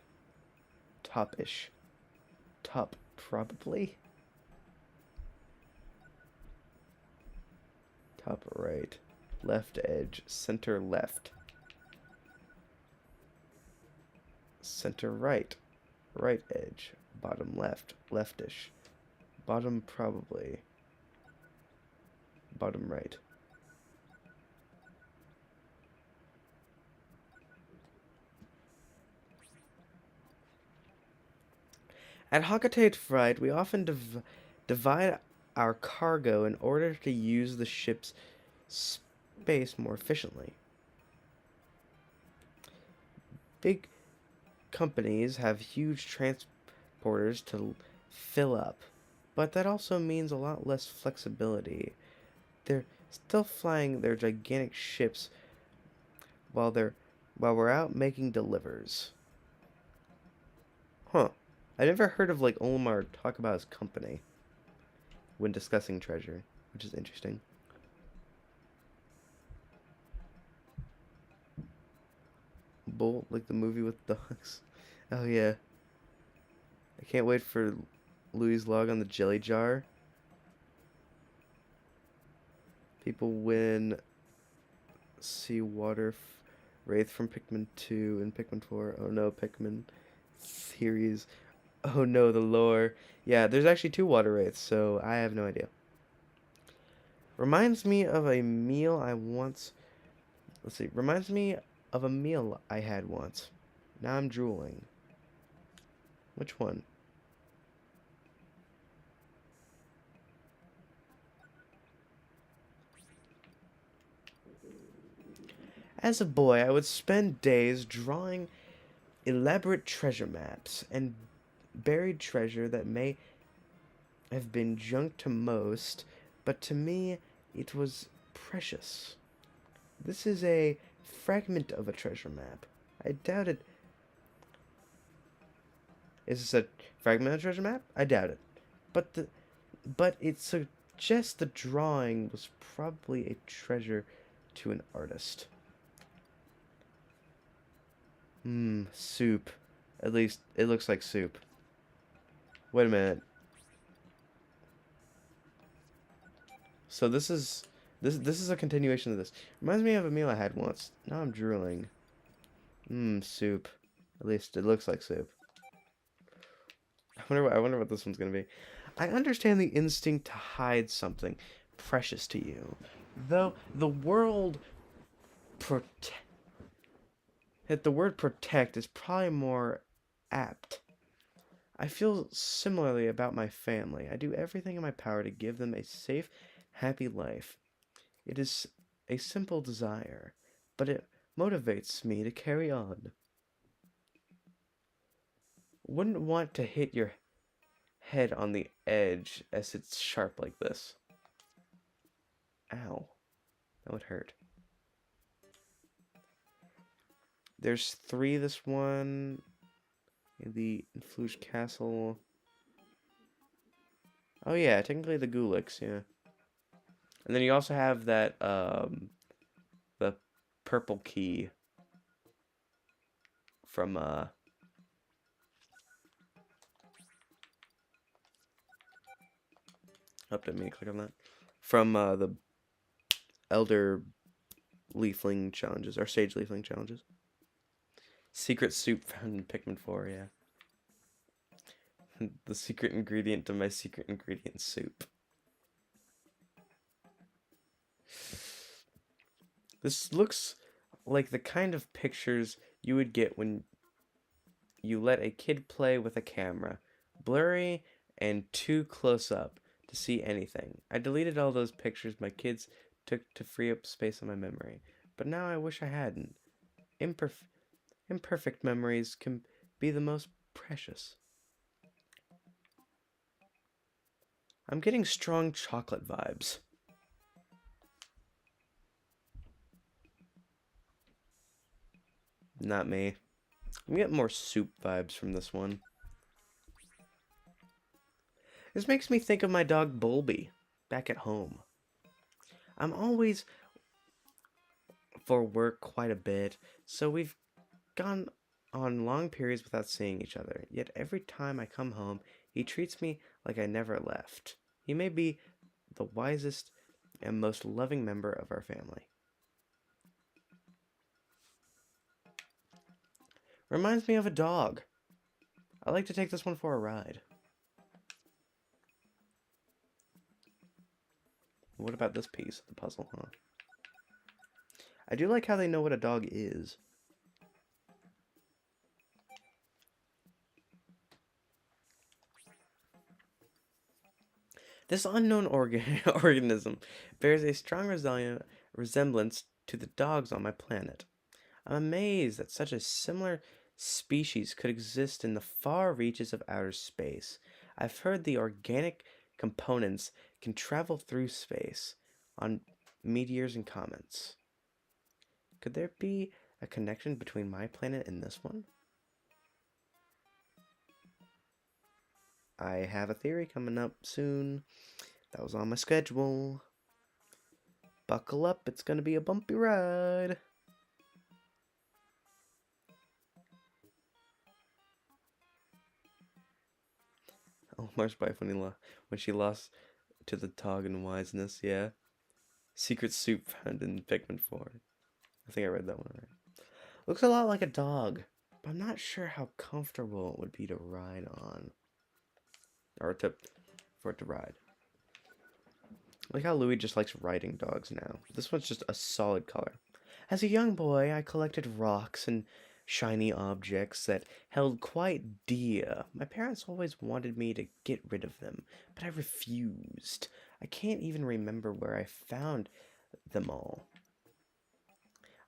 Top-ish. Top, probably. Top right. Left edge. Center left. Center right. Right edge. Bottom left. Leftish. Bottom probably. Bottom right. At Hakatate Fright, we often divide our cargo in order to use the ship's space more efficiently. Big companies have huge transporters to fill up, but that also means a lot less flexibility. They're still flying their gigantic ships while they're while we're out making delivers. Huh. I never heard of like Olimar talk about his company when discussing treasure, which is interesting. Bull, like the movie with dogs. Oh yeah. I can't wait for Louie's log on the jelly jar. People win sea water wraith from Pikmin 2 and Pikmin 4. Oh no, Pikmin series. Oh no, the lore. Yeah, there's actually two water wraiths, so I have no idea. Reminds me of a meal I once. Let's see. Reminds me of a meal I had once. Now I'm drooling. Which one? As a boy, I would spend days drawing elaborate treasure maps and buried treasure that may have been junk to most, but to me it was precious. This is a fragment of a treasure map. I doubt it. Is this a fragment of a treasure map? I doubt it. But the but it suggests the drawing was probably a treasure to an artist. Soup. At least it looks like soup. Wait a minute. So this is a continuation of this. Reminds me of a meal I had once. Now I'm drooling. Soup. At least it looks like soup. I wonder what this one's gonna be. I understand the instinct to hide something precious to you, though prote- the word protect is probably more apt. I feel similarly about my family. I do everything in my power to give them a safe, happy life. It is a simple desire, but it motivates me to carry on. Wouldn't want to hit your head on the edge as it's sharp like this. Ow. That would hurt. There's three this one. The Influge Castle. Oh yeah, technically the Gulix, yeah. And then you also have that, the purple key from, didn't mean to click on that. From, the Elder Leafling challenges, or Sage Leafling challenges. Secret soup found in Pikmin 4, yeah. The secret ingredient to my secret ingredient soup. This looks like the kind of pictures you would get when you let a kid play with a camera. Blurry and too close up to see anything. I deleted all those pictures my kids took to free up space on my memory. But now I wish I hadn't. Imperfect memories can be the most precious. I'm getting strong chocolate vibes. Not me. I'm getting more soup vibes from this one. This makes me think of my dog Bulby back at home. I'm always for work quite a bit, so we've gone on long periods without seeing each other. Yet every time I come home, he treats me like I never left. He may be the wisest and most loving member of our family. Reminds me of a dog. I like to take this one for a ride. What about this piece of the puzzle, huh? I do like how they know what a dog is. This unknown organism bears a strong resemblance to the dogs on my planet. I'm amazed that such a similar species could exist in the far reaches of outer space. I've heard the organic components can travel through space on meteors and comets. Could there be a connection between my planet and this one? I have a theory coming up soon. That was on my schedule. Buckle up, it's gonna be a bumpy ride. Omar's wife when she lost to the dog in wiseness, yeah. Secret soup found in Pikmin 4. I think I read that one right. Looks a lot like a dog, but I'm not sure how comfortable it would be to ride on. Or for it to ride. Like how Louie just likes riding dogs now. This one's just a solid color. As a young boy, I collected rocks and shiny objects that held quite dear. My parents always wanted me to get rid of them, but I refused. I can't even remember where I found them all.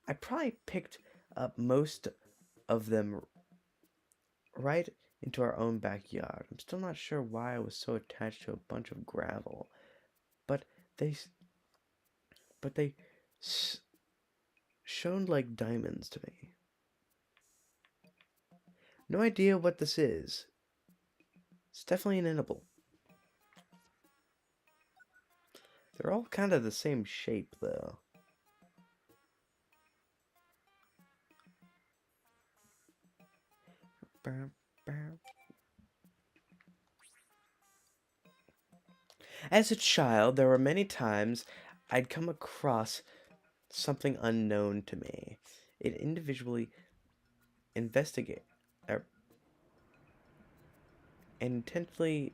I probably picked up most of them right into our own backyard. I'm still not sure why I was so attached to a bunch of gravel, but they but they shone like diamonds to me. No idea what this is. It's definitely an edible. They're all kind of the same shape, though. As a child, there were many times I'd come across something unknown to me. It individually investigate or intently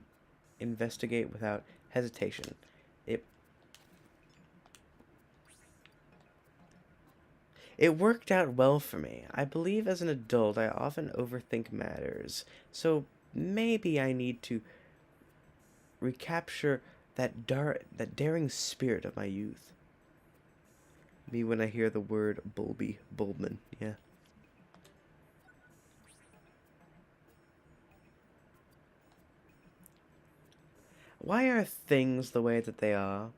investigate without hesitation. It It worked out well for me. I believe as an adult I often overthink matters, so maybe I need to recapture that daring spirit of my youth. Me when I hear the word Bulbman, yeah. Why are things the way that they are?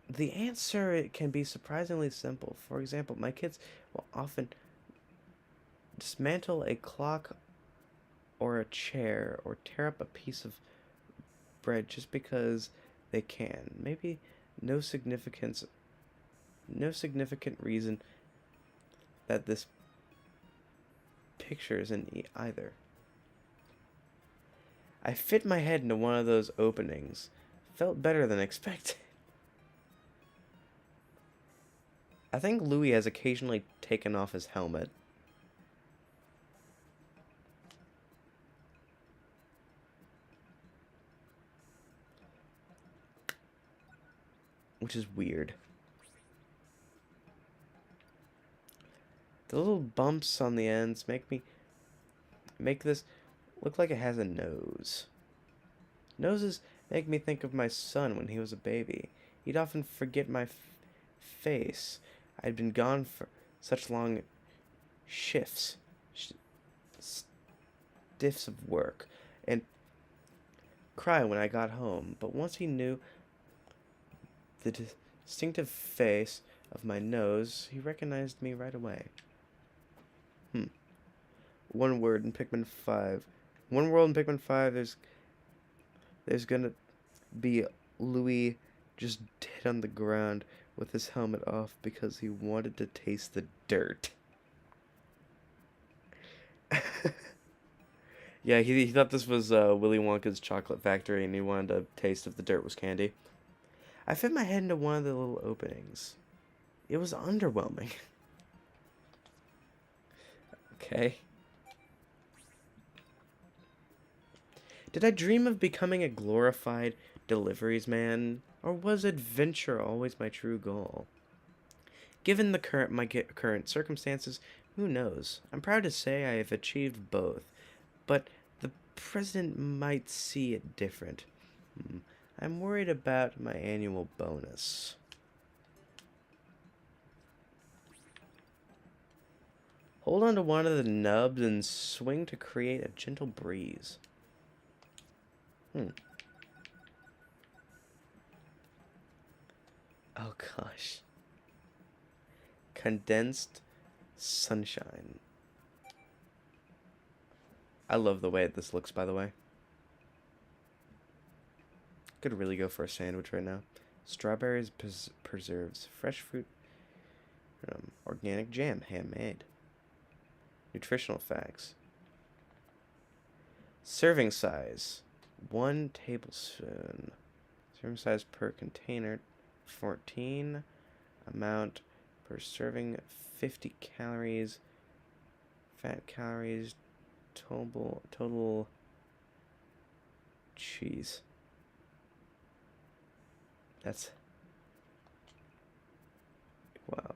The answer can be surprisingly simple. For example, my kids will often dismantle a clock or a chair or tear up a piece of bread just because they can. Maybe no significance, no significant reason that this picture is in either. I fit my head into one of those openings. Felt better than expected. I think Louie has occasionally taken off his helmet. which is weird. The little bumps on the ends make this look like it has a nose. Noses make me think of my son when he was a baby. He'd often forget my face. I'd been gone for such long shifts, stiffs of work, and cry when I got home. But once he knew the distinctive face of my nose, he recognized me right away. One word in Pikmin 5. One world in Pikmin 5, there's gonna be Louie just dead on the ground with his helmet off because he wanted to taste the dirt. Yeah, he thought this was Willy Wonka's chocolate factory and he wanted to taste if the dirt was candy. I fit my head into one of the little openings. It was underwhelming. Okay. Did I dream of becoming a glorified deliveries man, or was adventure always my true goal? Given my current circumstances, who knows? I'm proud to say I have achieved both, but the president might see it different. I'm worried about my annual bonus. Hold on to one of the nubs and swing to create a gentle breeze. Oh gosh. Condensed sunshine. I love the way this looks, by the way. Could really go for a sandwich right now. Strawberries, preserves, fresh fruit, organic jam, handmade. Nutritional facts. Serving size, 1 tablespoon. Serving size per container, 14. Amount per serving, 50 calories. Fat calories, total. Jeez. That's... wow.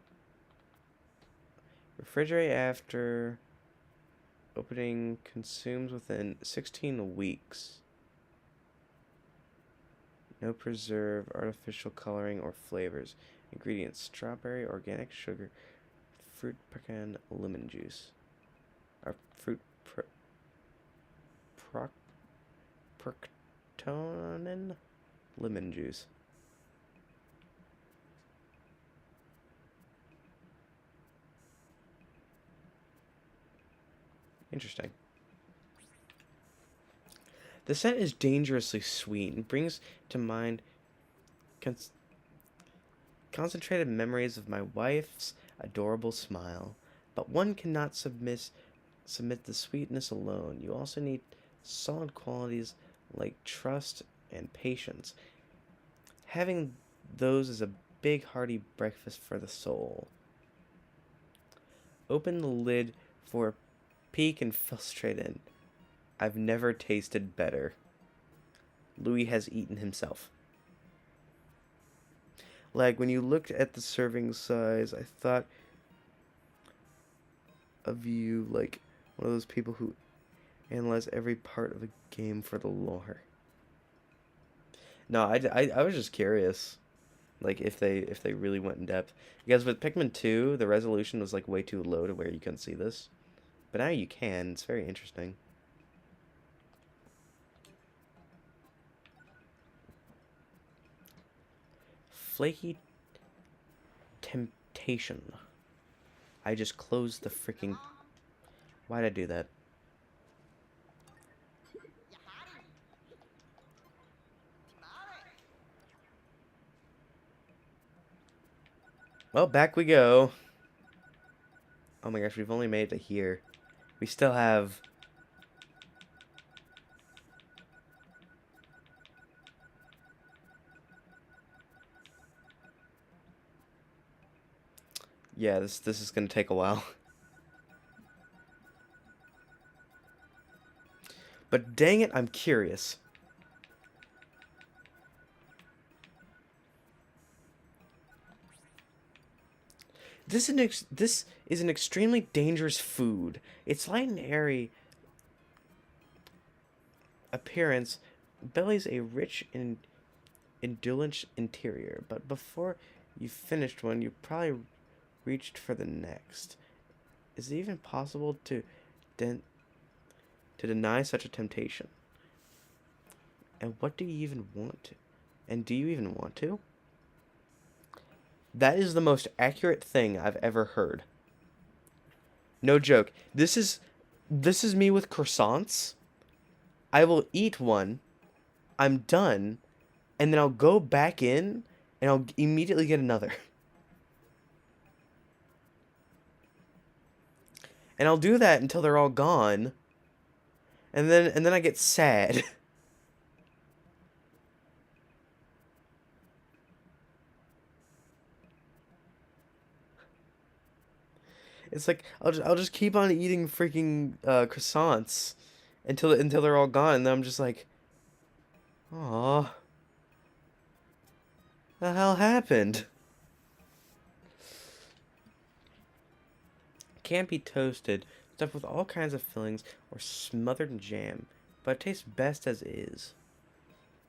Refrigerate after opening, consumes within 16 weeks. No preserve, artificial coloring, or flavors. Ingredients: strawberry, organic sugar, fruit pecan, lemon juice. Or fruit proctonin, lemon juice. Interesting. The scent is dangerously sweet and brings to mind concentrated memories of my wife's adorable smile. But one cannot submit the sweetness alone. You also need solid qualities like trust and patience. Having those is a big hearty breakfast for the soul. Open the lid for a peek and fell straight in. I've never tasted better. Louie has eaten himself. Like, when you looked at the serving size, I thought of you like one of those people who analyze every part of a game for the lore. No, I was just curious, like, if they really went in depth. Because with Pikmin 2, the resolution was like way too low to where you couldn't see this. But now you can. It's very interesting. Flaky temptation. I just closed the freaking... Why'd I do that? Well, back we go. Oh my gosh, we've only made it to here. We still have... Yeah, this is gonna take a while. But dang it, I'm curious. This is an extremely dangerous food. Its light and airy appearance bellies a rich and indulgent interior, but before you finished one, you probably reached for the next. Is it even possible den- to deny such a temptation? And what do you even want to? And do you even want to? That is the most accurate thing I've ever heard. No joke. This is me with croissants. I will eat one. I'm done, and then I'll go back in and I'll immediately get another. And I'll do that until they're all gone. And then I get sad. It's like I'll just keep on eating freaking croissants until they're all gone, and then I'm just like, "Aw, the hell happened?" Can't be toasted, stuffed with all kinds of fillings, or smothered in jam, but it tastes best as is.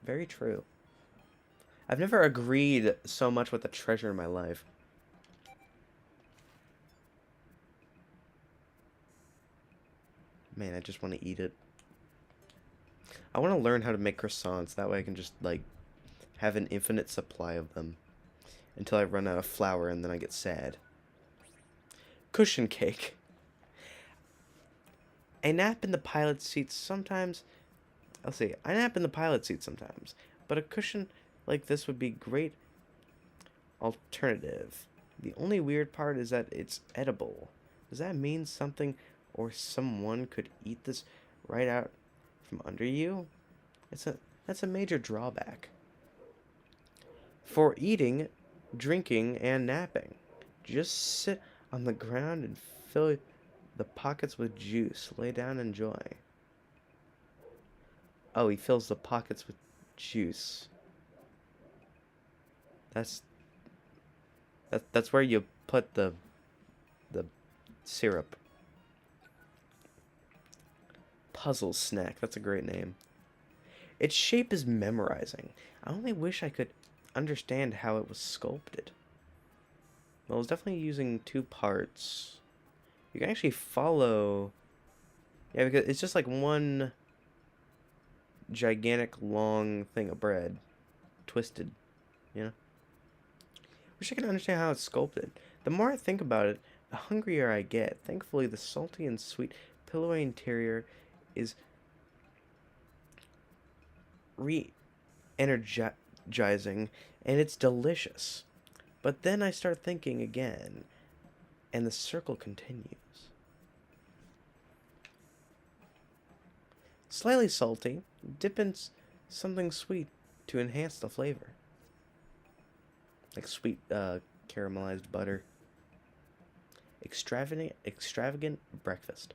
Very true. I've never agreed so much with a treasure in my life. Man, I just want to eat it. I want to learn how to make croissants. That way I can just, like, have an infinite supply of them until I run out of flour and then I get sad. Cushion cake. A nap in the pilot seat sometimes. I'll see. I nap in the pilot seat sometimes, but a cushion like this would be great alternative. The only weird part is that it's edible. Does that mean something or someone could eat this right out from under you? It's a That's a major drawback. For eating, drinking, and napping. Just sit on the ground and fill the pockets with juice. Lay down and enjoy. Oh, he fills the pockets with juice. That's that's where you put the syrup. Puzzle snack. That's a great name. Its shape is memorizing. I only wish I could understand how it was sculpted. Well, it's definitely using two parts. You can actually follow. Yeah, because it's just like one gigantic long thing of bread, twisted. You know. Wish I could understand how it's sculpted. The more I think about it, the hungrier I get. Thankfully, the salty and sweet pillowy interior is re-energizing, and it's delicious. But then I start thinking again, and the circle continues. Slightly salty, dip in something sweet to enhance the flavor. Like sweet caramelized butter. Extravagant breakfast.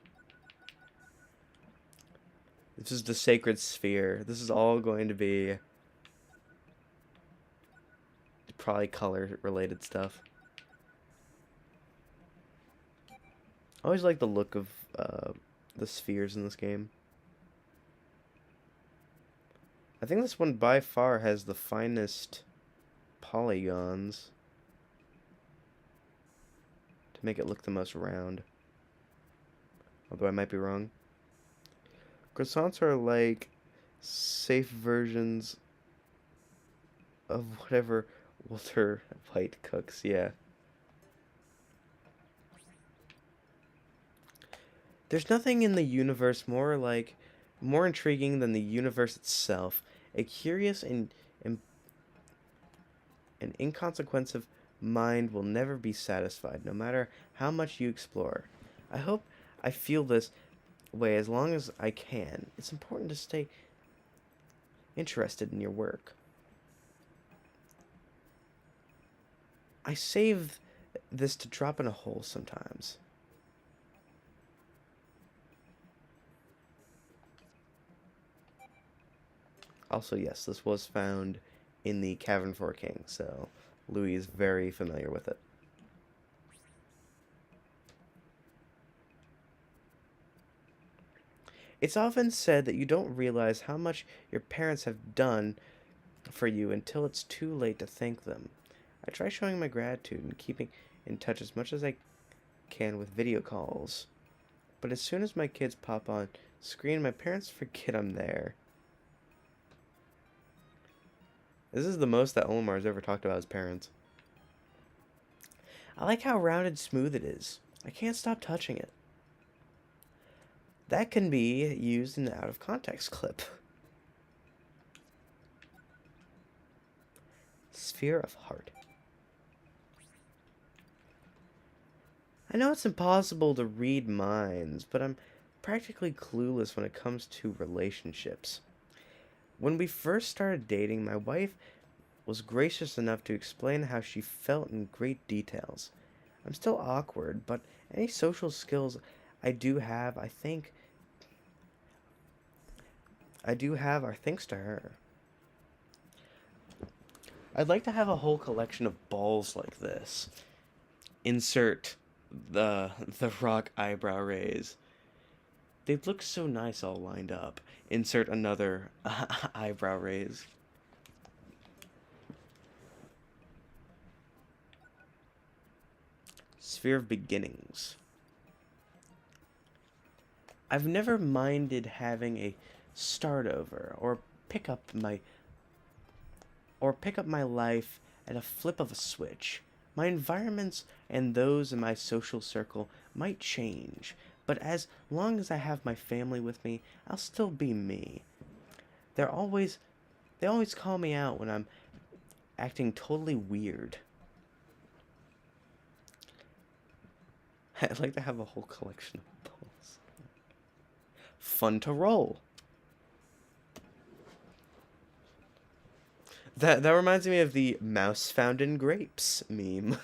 This is the sacred sphere. This is all going to be probably color related stuff. I always like the look of the spheres in this game. I think this one by far has the finest polygons to make it look the most round. Although I might be wrong. Croissants are like safe versions of whatever Walter White cooks, yeah. There's nothing in the universe more intriguing than the universe itself. A curious and inconsequential mind will never be satisfied, no matter how much you explore. I hope I feel this way as long as I can. It's important to stay interested in your work. I save this to drop in a hole sometimes. Also, yes, this was found in the Cavern for a King, so Louie is very familiar with it. It's often said that you don't realize how much your parents have done for you until it's too late to thank them. I try showing my gratitude and keeping in touch as much as I can with video calls. But as soon as my kids pop on screen, my parents forget I'm there. This is the most that Omar's ever talked about his parents. I like how rounded smooth it is. I can't stop touching it. That can be used in an out of context clip. Sphere of heart. I know it's impossible to read minds, but I'm practically clueless when it comes to relationships. When we first started dating, my wife was gracious enough to explain how she felt in great details. I'm still awkward, but any social skills I do have, are thanks to her. I'd like to have a whole collection of balls like this. Insert the rock eyebrow raise. They look so nice all lined up. Insert another eyebrow raise. Sphere of beginnings. I've never minded having a start over pick up my life at a flip of a switch. My environments and those in my social circle might change, but as long as I have my family with me, I'll still be me. They're always they always call me out when I'm acting totally weird. I'd like to have a whole collection of balls. Fun to roll. That reminds me of the mouse found in grapes meme.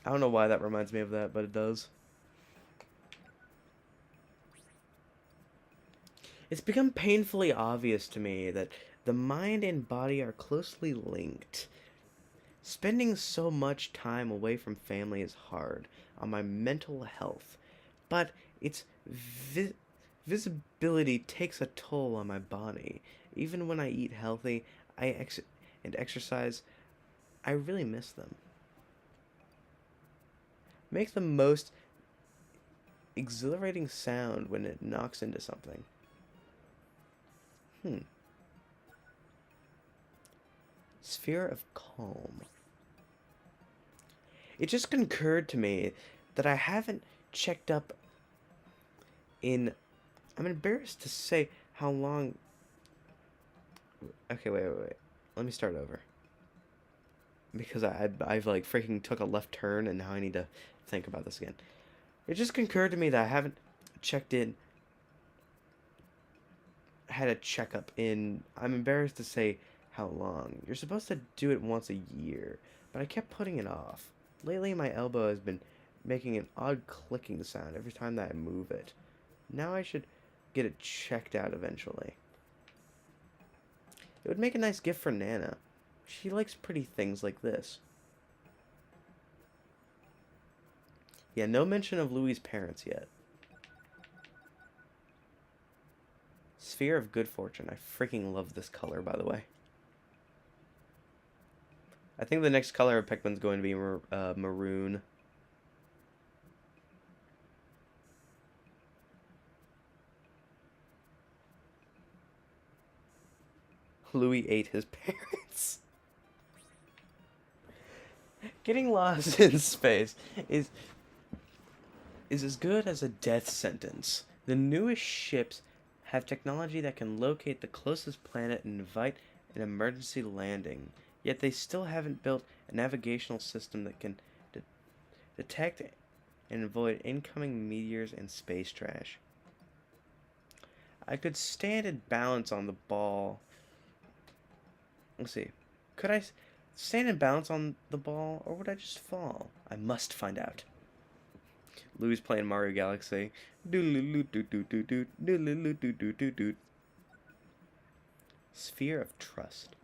I don't know why that reminds me of that, but it does. It's become painfully obvious to me that the mind and body are closely linked. Spending so much time away from family is hard on my mental health, but its visibility takes a toll on my body. Even when I eat healthy and exercise, I really miss them. Make the most exhilarating sound when it knocks into something. Sphere of calm. It just concurred to me that I haven't checked up in. I'm embarrassed to say how long. Okay, wait. Let me start over. Because I've like freaking took a left turn and now I need to think about this again. It just concurred to me that I haven't checked in. Had a checkup in. I'm embarrassed to say how long. You're supposed to do it once a year, but I kept putting it off. Lately, my elbow has been making an odd clicking sound every time that I move it. Now I should get it checked out eventually. It would make a nice gift for Nana. She likes pretty things like this. Yeah, no mention of Louie's parents yet. Sphere of good fortune. I freaking love this color, by the way. I think the next color of Pikmin's going to be maroon. Louie ate his parents. Getting lost in space is as good as a death sentence. The newest ships have technology that can locate the closest planet and invite an emergency landing. Yet they still haven't built a navigational system that can detect and avoid incoming meteors and space trash. I could stand and balance on the ball. Let's see. Could I stand and bounce on the ball, or would I just fall? I must find out. Louie's playing Mario Galaxy. Sphere of trust.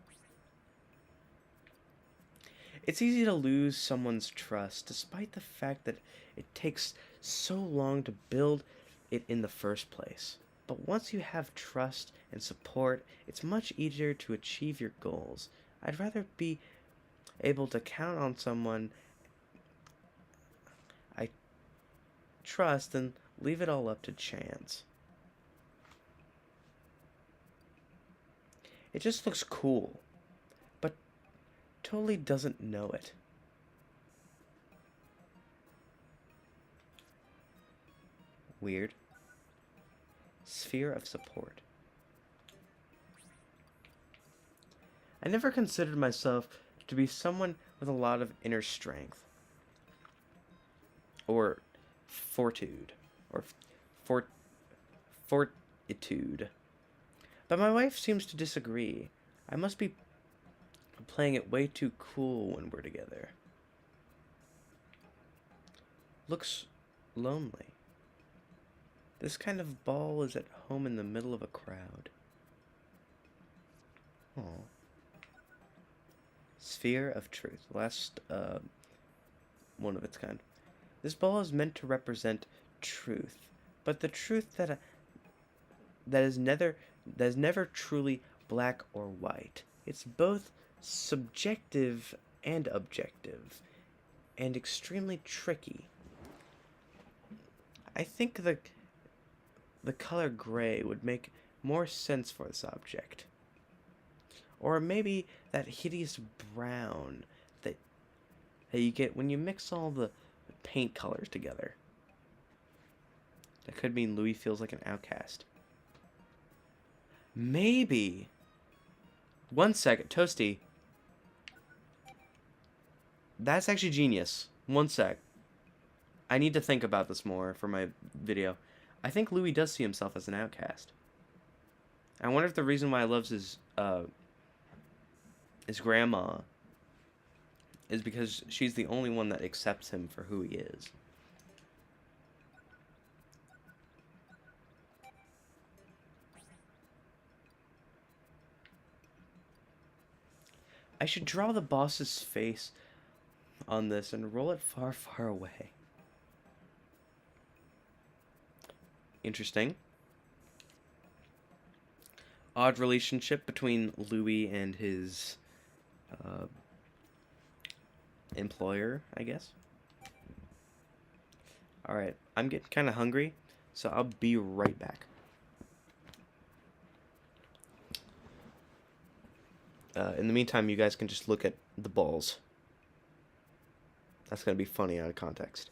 It's easy to lose someone's trust despite the fact that it takes so long to build it in the first place. But once you have trust and support, it's much easier to achieve your goals. I'd rather be able to count on someone I trust than leave it all up to chance. It just looks cool, but totally doesn't know it. Weird. Sphere of support. I never considered myself to be someone with a lot of inner strength, or fortitude, or fort fortitude. But my wife seems to disagree. I must be playing it way too cool when we're together. Looks lonely. This kind of ball is at home in the middle of a crowd. Oh. Sphere of Truth. Last one of its kind. This ball is meant to represent truth, but the truth that is never truly black or white. It's both subjective and objective, and extremely tricky. I think the color gray would make more sense for this object. Or maybe that hideous brown that you get when you mix all the paint colors together. That could mean Louie feels like an outcast. Maybe. One second, Toasty. That's actually genius. One sec. I need to think about this more for my video. I think Louie does see himself as an outcast. I wonder if the reason why he loves his grandma is because she's the only one that accepts him for who he is. I should draw the boss's face on this and roll it far, far away. Interesting. Odd relationship between Louie and his employer, I guess. Alright, I'm getting kind of hungry, so I'll be right back. In the meantime, you guys can just look at the balls. That's going to be funny out of context.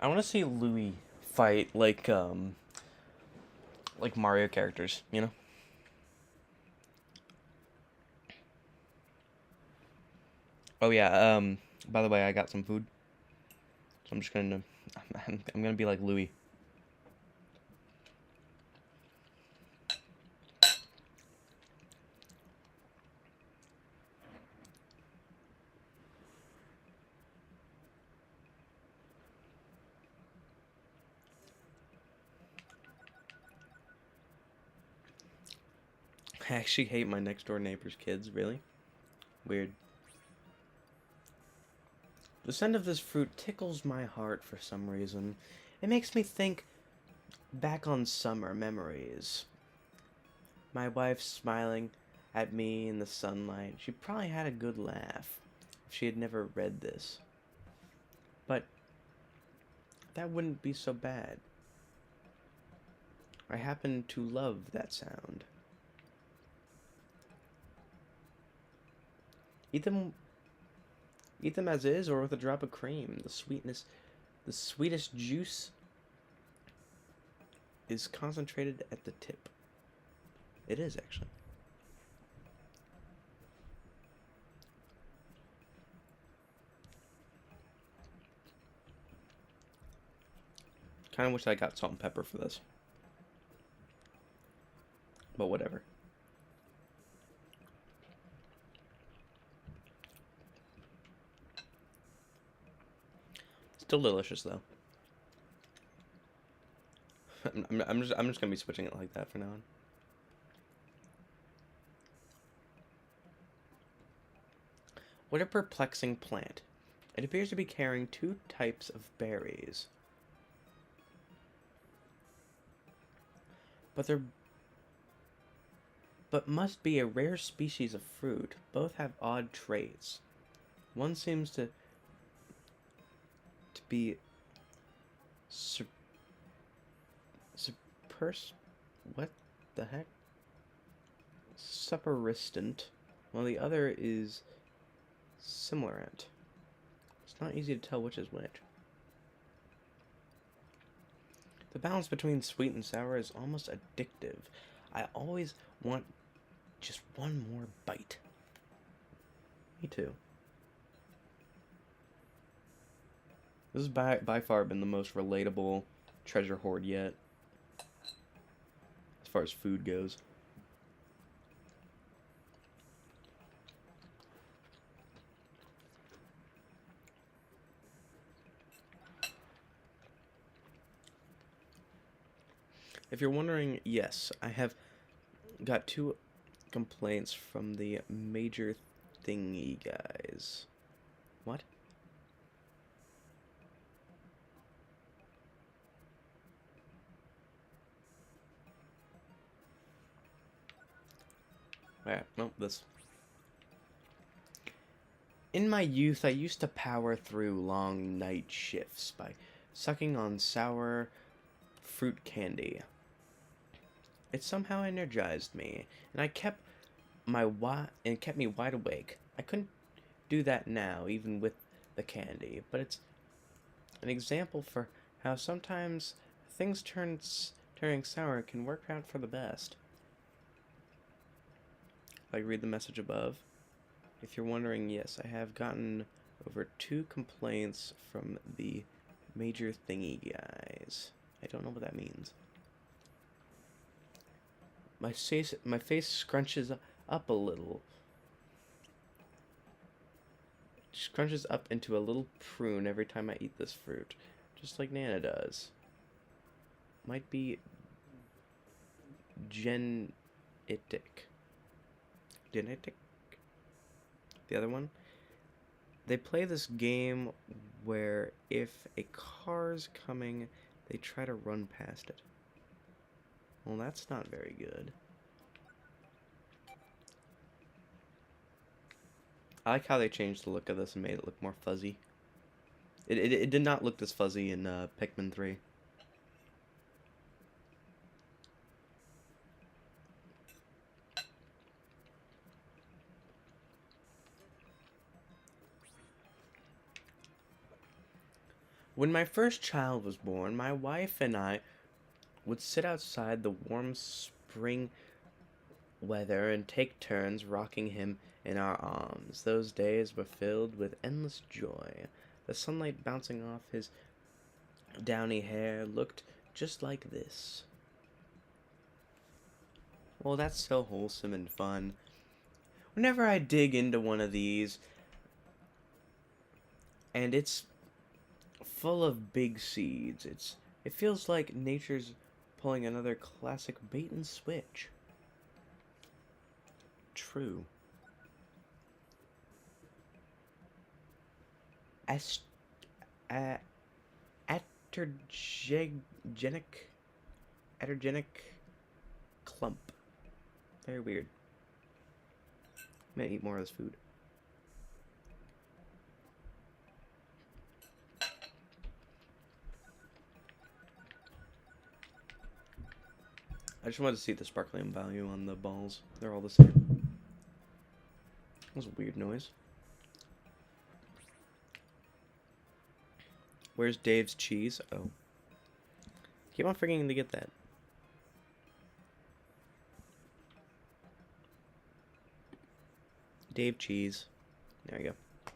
I want to see Louie fight like Mario characters, you know? Oh yeah, by the way, I got some food. So I'm just gonna I'm gonna be like Louie. I actually hate my next door neighbor's kids, really? Weird. The scent of this fruit tickles my heart for some reason. It makes me think back on summer memories. My wife smiling at me in the sunlight. She probably had a good laugh if she had never read this. But that wouldn't be so bad. I happen to love that sound. Eat them Eat them as is or with a drop of cream. The sweetest juice is concentrated at the tip. It is, actually. Kind of wish I got salt and pepper for this. But whatever. Still delicious, though. I'm just gonna be switching it like that for now on. What a perplexing plant. It appears to be carrying two types of berries. But must be a rare species of fruit. Both have odd traits. One seems to be supers what the heck? Superistant, while the other is similariant. It's not easy to tell which is which. The balance between sweet and sour is almost addictive. I always want just one more bite. Me too. This has by far been the most relatable treasure hoard yet, as far as food goes. If you're wondering, yes, I have got two complaints from the major thingy guys. What? Yeah, no, this. In my youth, I used to power through long night shifts by sucking on sour fruit candy. It somehow energized me, and kept me wide awake. I couldn't do that now, even with the candy, but it's an example for how sometimes things turning sour can work out for the best. Like, read the message above. If you're wondering, yes, I have gotten over 2 complaints from the major thingy guys. I don't know what that means. My face scrunches up a little. Scrunches up into a little prune every time I eat this fruit, just like Nana does. Might be genetic. Genetic? The other one? They play this game where if a car's coming, they try to run past it. Well, that's not very good. I like how they changed the look of this and made it look more fuzzy. It did not look this fuzzy in Pikmin 3. When my first child was born, my wife and I would sit outside the warm spring weather and take turns rocking him in our arms. Those days were filled with endless joy. The sunlight bouncing off his downy hair looked just like this. Well, that's so wholesome and fun. Whenever I dig into one of these, and it's full of big seeds, it feels like nature's pulling another classic bait and switch. True. Ast- a- Attergenic Attergenic clump. Very weird. I'm gonna eat more of this food. I just wanted to see the sparkling value on the balls. They're all the same. That was a weird noise. Where's Dave's cheese? Oh. Keep on forgetting to get that. Dave cheese. There you go.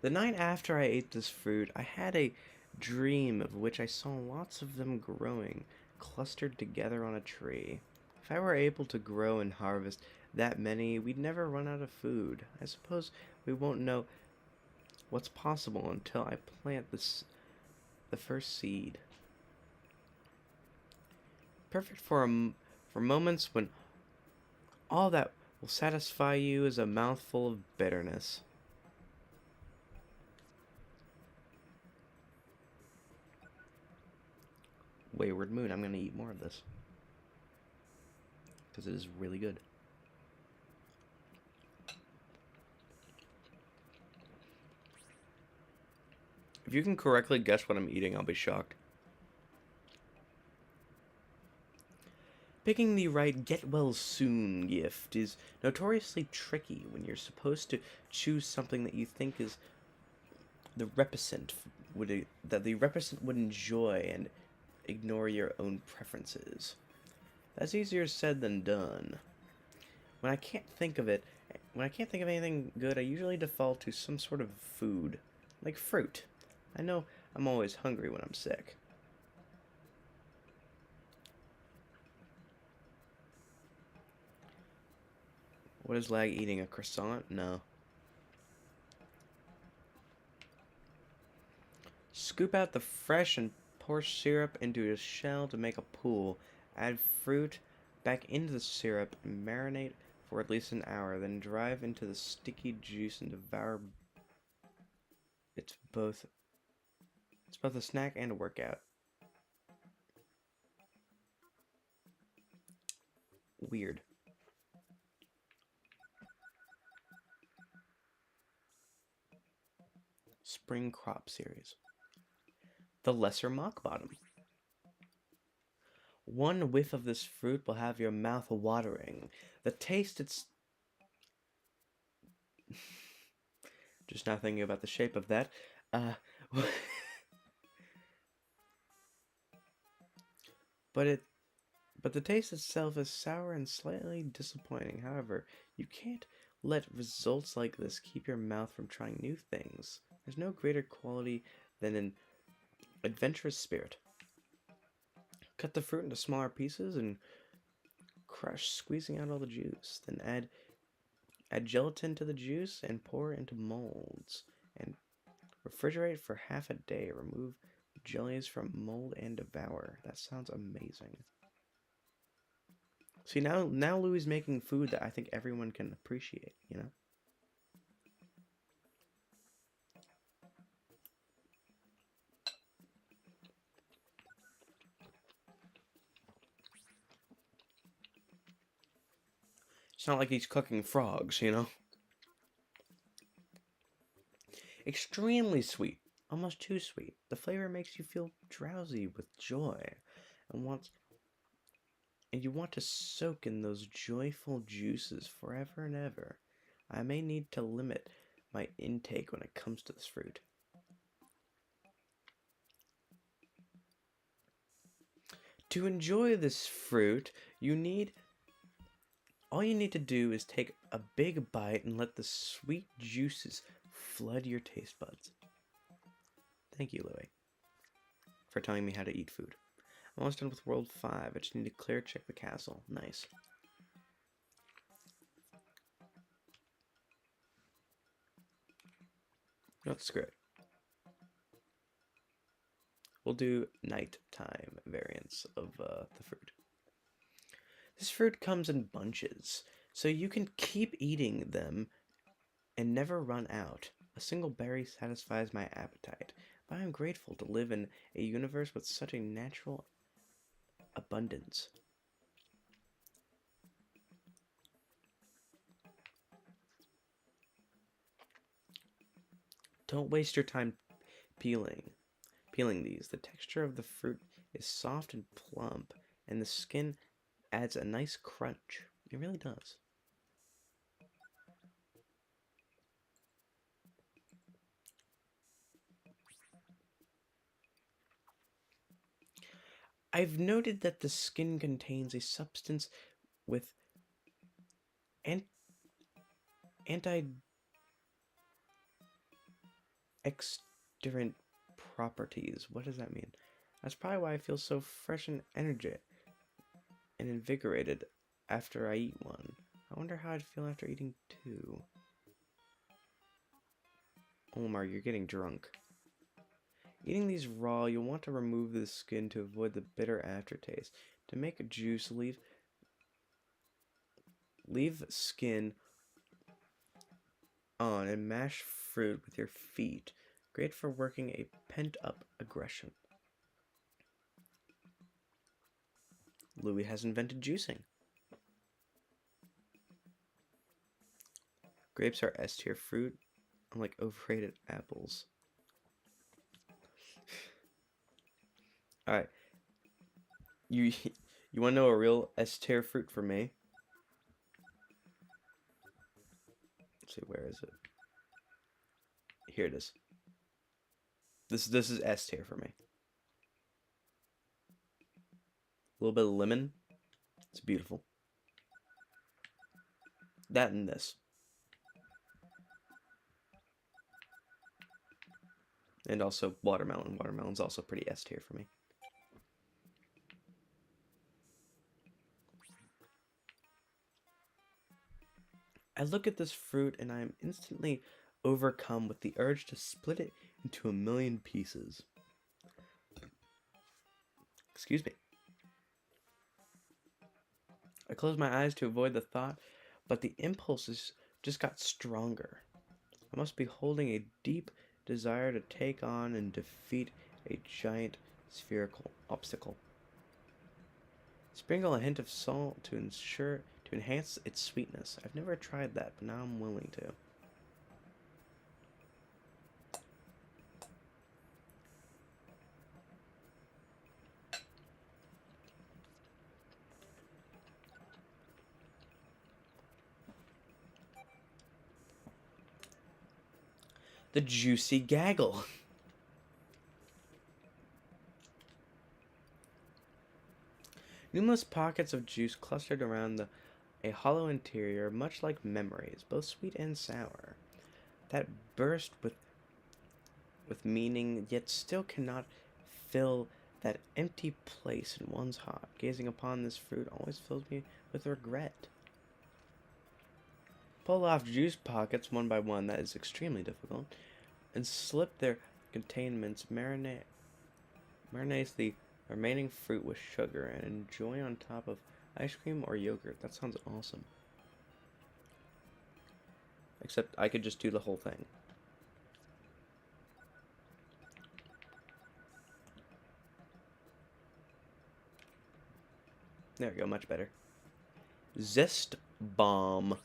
The night after I ate this fruit, I had a dream of which I saw lots of them growing, clustered together on a tree. If I were able to grow and harvest that many, we'd never run out of food. I suppose we won't know what's possible until I plant the first seed. Perfect for moments when all that will satisfy you is a mouthful of bitterness. Wayward Moon, I'm gonna eat more of this because it is really good. If you can correctly guess what I'm eating, I'll be shocked. Picking the right get well soon gift is notoriously tricky when you're supposed to choose something that you think is the reticent that the reticent would enjoy and ignore your own preferences. That's easier said than done. When I can't think of it, when I can't think of anything good, I usually default to some sort of food, like fruit. I know I'm always hungry when I'm sick. What is lag eating? A croissant? No. Scoop out the fresh and pour syrup into a shell to make a pool. Add fruit back into the syrup and marinate for at least an hour. Then drive into the sticky juice and devour. It's both it's both a snack and a workout. Weird. Spring crop series. The lesser mock bottom. One whiff of this fruit will have your mouth watering. The taste it's just now thinking about the shape of that. Uh but it but the taste itself is sour and slightly disappointing. However, you can't let results like this keep your mouth from trying new things. There's no greater quality than an adventurous spirit. Cut the fruit into smaller pieces and crush, squeezing out all the juice. Then add gelatin to the juice and pour into molds. And refrigerate for half a day. Remove jellies from mold and devour. That sounds amazing. See, now Louie's making food that I think everyone can appreciate, you know? It's not like he's cooking frogs, you know? Extremely sweet. Almost too sweet. The flavor makes you feel drowsy with joy and wants and you want to soak in those joyful juices forever and ever. I may need to limit my intake when it comes to this fruit. To enjoy this fruit, all you need to do is take a big bite and let the sweet juices flood your taste buds. Thank you, Louie, for telling me how to eat food. I'm almost done with World 5. I just need to clear check the castle. Nice. No, screw it. We'll do nighttime variants of the fruit. This fruit comes in bunches, so you can keep eating them and never run out. A single berry satisfies my appetite, but I am grateful to live in a universe with such a natural abundance. Don't waste your time peeling these. The texture of the fruit is soft and plump, and the skin adds a nice crunch. It really does. I've noted that the skin contains a substance with an- antioxidant properties. What does that mean? That's probably why I feel so fresh and energetic and invigorated after I eat one. I wonder how I'd feel after eating two. Omar, you're getting drunk. Eating these raw, you'll want to remove the skin to avoid the bitter aftertaste. To make a juice, leave skin on and mash fruit with your feet. Great for working a pent-up aggression. Louis has invented juicing. Grapes are S tier fruit, unlike overrated apples. Alright. You you wanna know a real S tier fruit for me? Let's see, where is it? Here it is. This is S tier for me. A little bit of lemon. It's beautiful. That and this. And also watermelon. Watermelon's also pretty S tier for me. I look at this fruit and I am instantly overcome with the urge to split it into a million pieces. Excuse me. I close my eyes to avoid the thought, but the impulses just got stronger. I must be holding a deep desire to take on and defeat a giant spherical obstacle. Sprinkle a hint of salt to enhance its sweetness. I've never tried that, but now I'm willing to. The juicy gaggle. Numerous pockets of juice clustered around a hollow interior, much like memories, both sweet and sour, that burst with meaning, yet still cannot fill that empty place in one's heart. Gazing upon this fruit always fills me with regret. Pull off juice pockets one by one, that is extremely difficult, and slip their containments, marinate the remaining fruit with sugar, and enjoy on top of ice cream or yogurt. That sounds awesome. Except I could just do the whole thing. There we go, much better. Zest Bomb.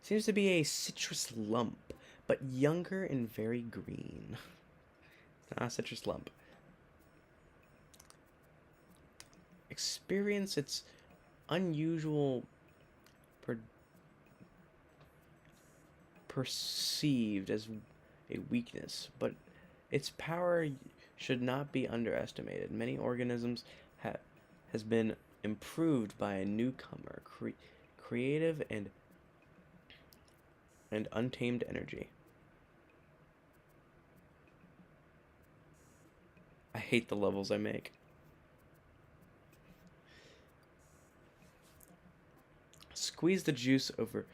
Seems to be a citrus lump, but younger and very green. Not a citrus lump. Experience its unusual perceived as a weakness, but its power should not be underestimated. Many organisms has been improved by a newcomer, creative and untamed energy. I hate the levels I make. Squeeze the juice over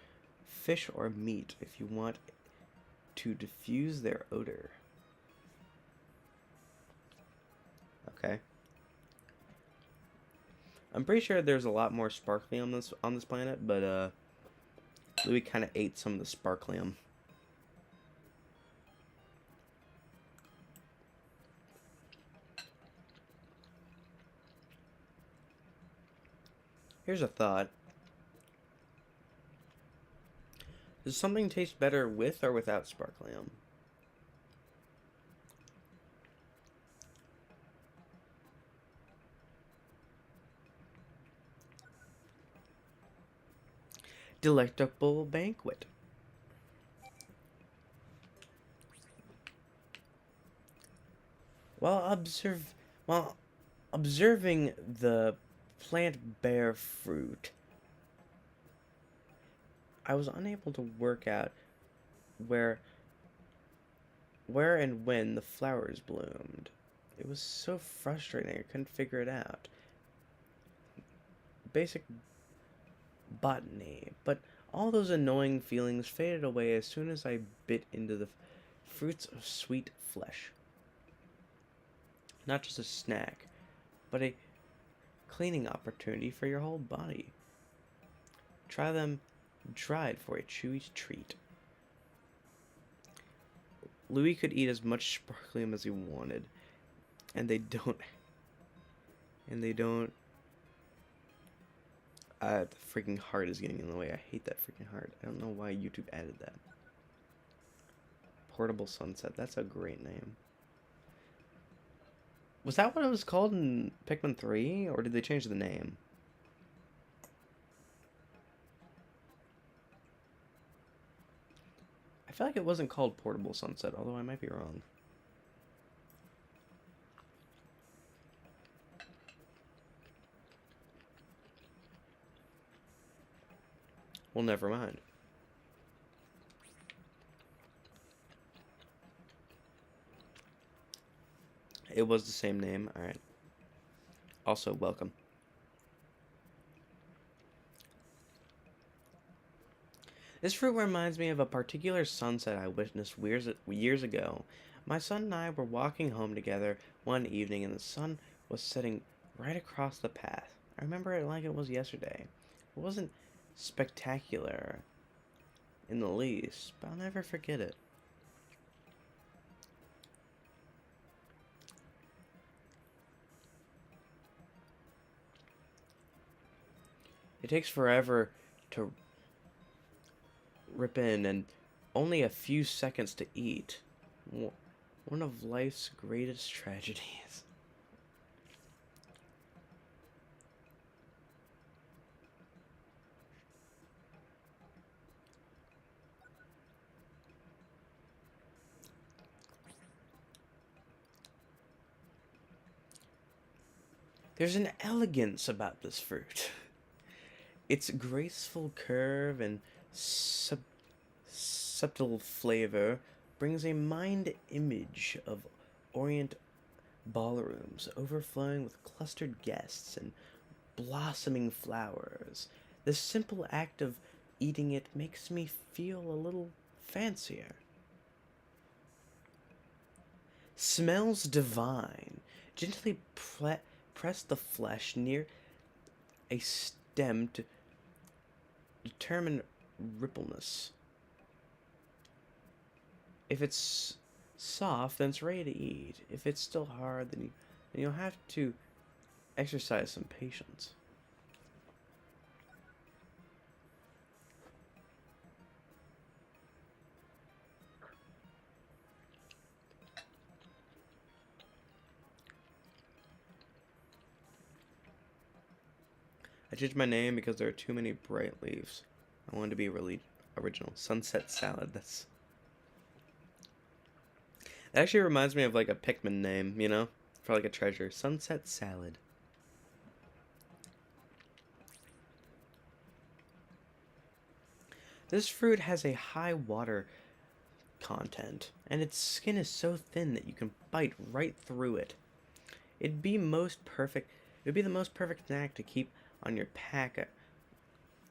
fish or meat if you want to diffuse their odor. Okay. I'm pretty sure there's a lot more sparklium on this planet, but Louie kind of ate some of the sparklium. Here's a thought. Does something taste better with or without sparklium? Delectable banquet. While observing the plant bear fruit, I was unable to work out where and when the flowers bloomed. It was so frustrating. I couldn't figure it out. Basic botany, but all those annoying feelings faded away as soon as I bit into the fruits of sweet flesh. Not just a snack, but a cleaning opportunity for your whole body. Try them dried for a chewy treat. Louie could eat as much sparklium as he wanted, and they don't. The freaking heart is getting in the way. I hate that freaking heart. I don't know why YouTube added that. Portable Sunset. That's a great name. Was that what it was called in Pikmin 3? Or did they change the name? I feel like it wasn't called Portable Sunset, although I might be wrong. Well, never mind. It was the same name. Alright. Also, welcome. This fruit reminds me of a particular sunset I witnessed years ago. My son and I were walking home together one evening, and the sun was setting right across the path. I remember it like it was yesterday. It wasn't spectacular in the least, but I'll never forget it. It takes forever to rip in and only a few seconds to eat. One of life's greatest tragedies. There's an elegance about this fruit. Its graceful curve and subtle flavor brings a mind image of Orient ballrooms overflowing with clustered guests and blossoming flowers. The simple act of eating it makes me feel a little fancier. Smells divine. Gently press the flesh near a stem to determine rippleness. If it's soft, then it's ready to eat. If it's still hard, then you'll have to exercise some patience. I changed my name because there are too many bright leaves. I wanted to be really original. Sunset salad. It actually reminds me of like a Pikmin name, you know? For like a treasure. Sunset salad. This fruit has a high water content, and its skin is so thin that you can bite right through it. It'd be most perfect. It would be the most perfect snack to keep on your pack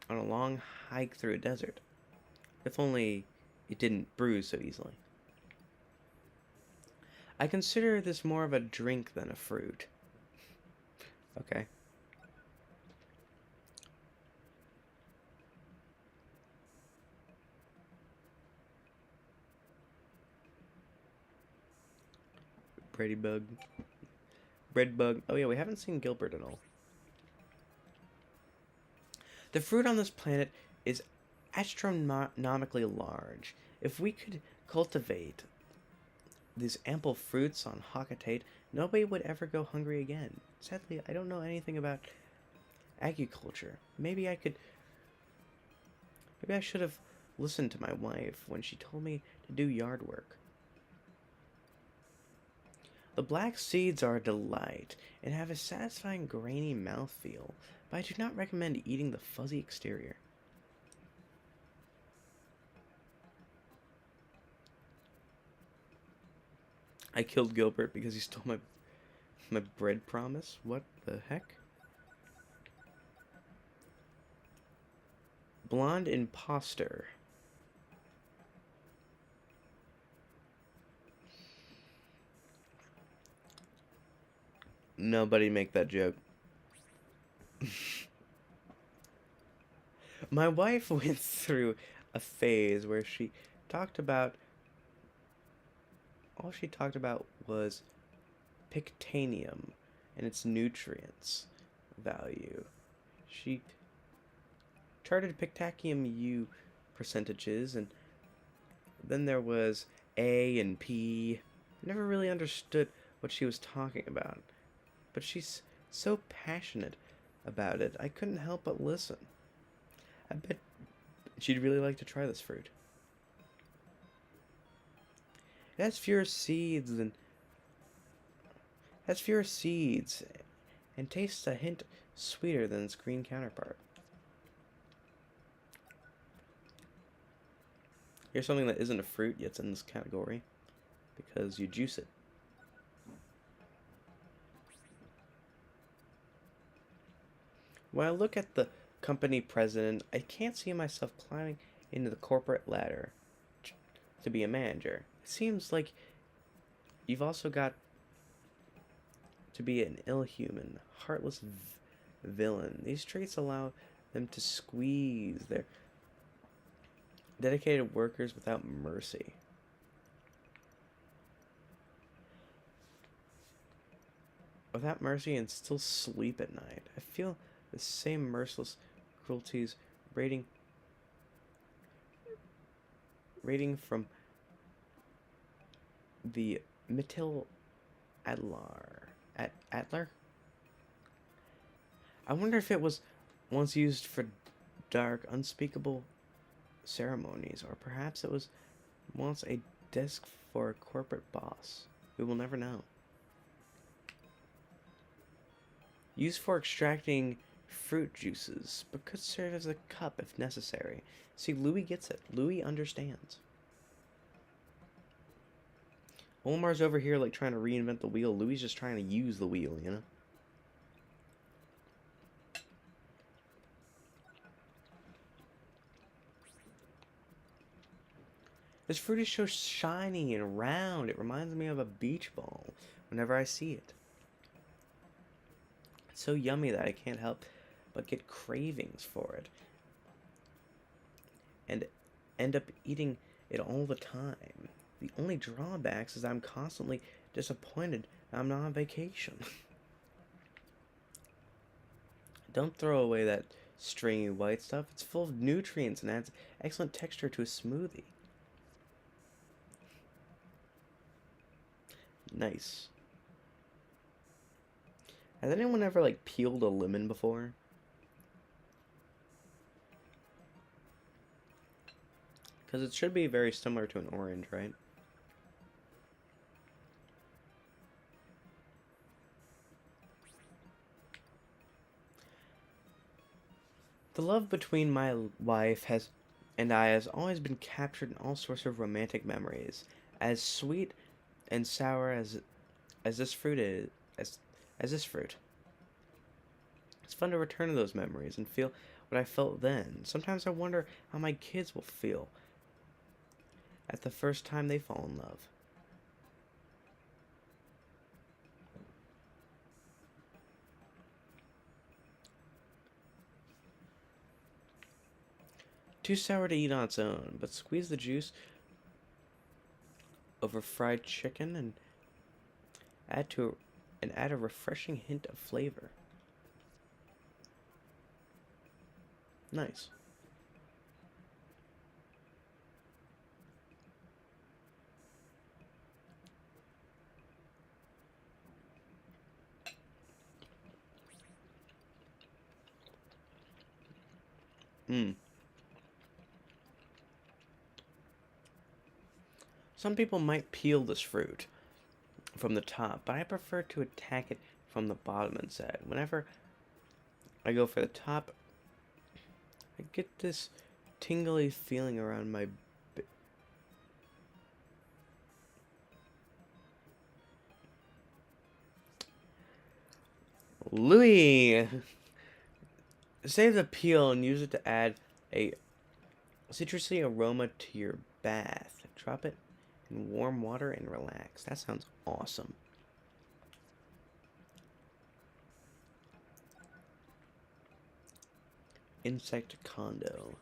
on a long hike through a desert. If only it didn't bruise so easily. I consider this more of a drink than a fruit. Okay. Brady bug. Bread bug. Oh yeah, we haven't seen Gilbert at all. The fruit on this planet is astronomically large. If we could cultivate these ample fruits on Hakatate, nobody would ever go hungry again. Sadly, I don't know anything about agriculture. Maybe I should have listened to my wife when she told me to do yard work. The black seeds are a delight and have a satisfying grainy mouthfeel, but I do not recommend eating the fuzzy exterior. I killed Gilbert because he stole my bread promise? What the heck? Blonde imposter. Nobody make that joke. My wife went through a phase where talked about all she talked about was pictanium and its nutrients value. She charted pictanium U percentages, and then there was A and P. I never really understood what she was talking about, but she's so passionate about it, I couldn't help but listen. I bet she'd really like to try this fruit. It has fewer seeds than has fewer seeds and tastes a hint sweeter than its green counterpart. Here's something that isn't a fruit yet it's in this category because you juice it. When I look at the company president, I can't see myself climbing into the corporate ladder to be a manager. It seems like you've also got to be an ill-human, heartless villain. These traits allow them to squeeze their dedicated workers without mercy. Without mercy and still sleep at night. I feel the same merciless cruelties rating from the Mittil Adler? I wonder if it was once used for dark, unspeakable ceremonies, or perhaps it was once a desk for a corporate boss. We will never know. Used for extracting fruit juices, but could serve as a cup if necessary. See, Louie gets it. Louie understands. Omar's over here like trying to reinvent the wheel. Louie's just trying to use the wheel, you know? This fruit is so shiny and round. It reminds me of a beach ball whenever I see it. It's so yummy that I can't help but get cravings for it. And end up eating it all the time. The only drawbacks is I'm constantly disappointed I'm not on vacation. Don't throw away that stringy white stuff. It's full of nutrients and adds excellent texture to a smoothie. Nice. Has anyone ever like peeled a lemon before? Because it should be very similar to an orange, right? The love between my wife has and I has always been captured in all sorts of romantic memories, as sweet and sour as this fruit is as as this fruit. It's fun to return to those memories and feel what I felt then. Sometimes I wonder how my kids will feel at the first time they fall in love. Too sour to eat on its own, but squeeze the juice over fried chicken add to and add a refreshing hint of flavor. Nice. Mmm. Some people might peel this fruit from the top, but I prefer to attack it from the bottom instead. Whenever I go for the top, I get this tingly feeling around my Louie! Save the peel and use it to add a citrusy aroma to your bath. Drop it in warm water and relax. That sounds awesome. Insect condo.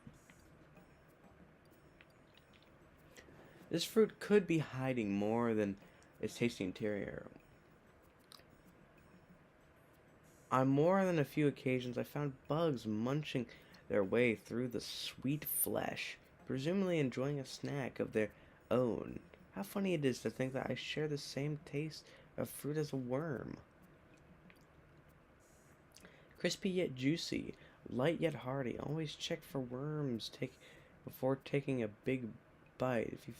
This fruit could be hiding more than its tasty interior. On more than a few occasions, I found bugs munching their way through the sweet flesh, presumably enjoying a snack of their own. How funny it is to think that I share the same taste of fruit as a worm. Crispy yet juicy, light yet hearty. Always check for worms before taking a big bite. If you've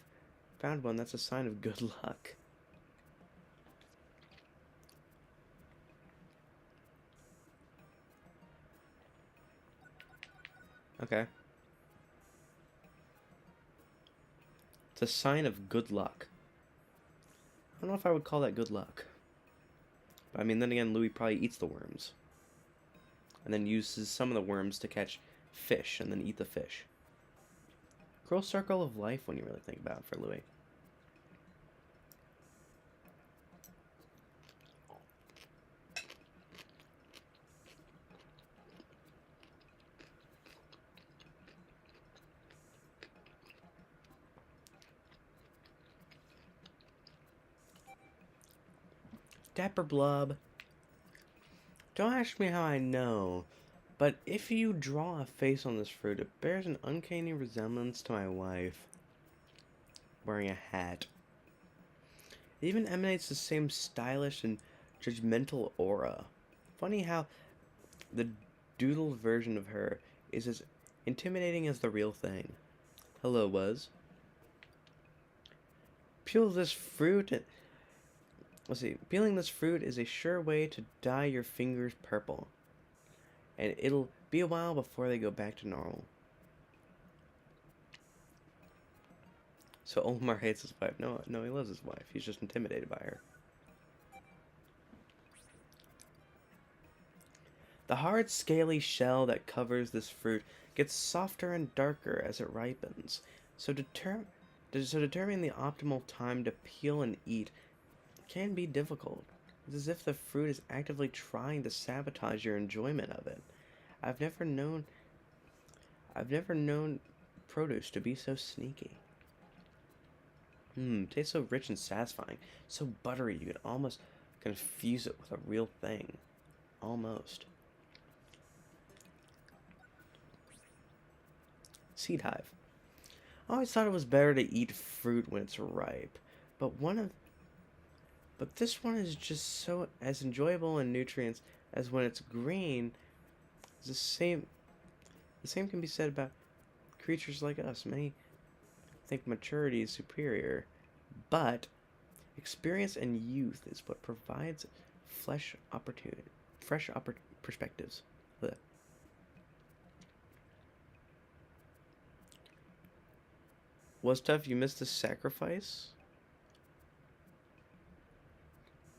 found one, that's a sign of good luck. Okay. It's a sign of good luck. I don't know if I would call that good luck. But I mean, then again, Louie probably eats the worms. And then uses some of the worms to catch fish and then eat the fish. Cruel circle of life when you really think about it for Louie. Dapper Blob. Don't ask me how I know, but if you draw a face on this fruit, it bears an uncanny resemblance to my wife wearing a hat. It even emanates the same stylish and judgmental aura. Funny how the doodled version of her is as intimidating as the real thing. Hello, Buzz. Peel this fruit and let's see. Peeling this fruit is a sure way to dye your fingers purple. And it'll be a while before they go back to normal. So Omar hates his wife. No, he loves his wife. He's just intimidated by her. The hard, scaly shell that covers this fruit gets softer and darker as it ripens. So determining the optimal time to peel and eat can be difficult. It's as if the fruit is actively trying to sabotage your enjoyment of it. I've never known produce to be so sneaky. Tastes so rich and satisfying, so buttery you can almost confuse it with a real thing. Almost. Seed hive. I always thought it was better to eat fruit when it's ripe, but this one is just so as enjoyable in nutrients as when it's green. The same can be said about creatures like us. Many think maturity is superior, but experience and youth is what provides fresh perspectives. Blech. Was tough. You missed the sacrifice.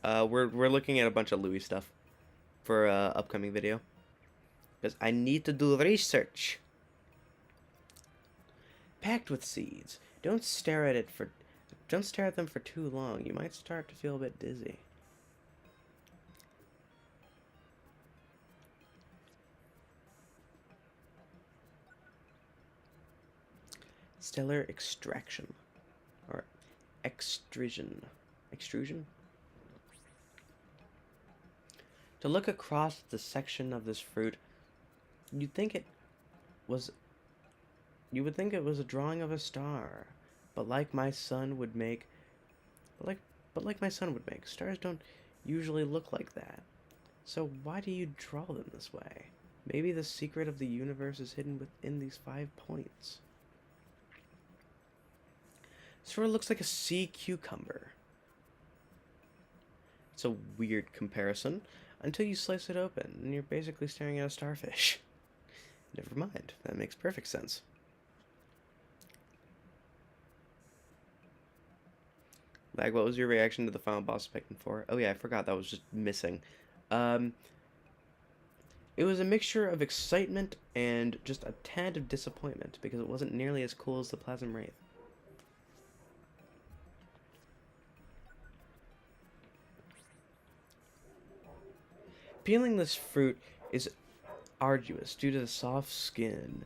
We're looking at a bunch of Louie stuff for upcoming video because I need to do research. Packed with seeds. Don't stare at them for too long. You might start to feel a bit dizzy. Stellar extraction or extrusion. Extrusion? To look across the section of this fruit, you'd think it was you would think it was a drawing of a star, but like my son would make but like my son would make, stars don't usually look like that. So why do you draw them this way? Maybe the secret of the universe is hidden within these 5 points. Sort of looks like a sea cucumber. It's a weird comparison until you slice it open and you're basically staring at a starfish. Never mind, that makes perfect sense. Lag, what was your reaction to the final boss of Pikmin 4? Oh yeah, I forgot that was just missing. It was a mixture of excitement and just a tad of disappointment because it wasn't nearly as cool as the Plasm Wraith. Peeling this fruit is arduous due to the soft skin.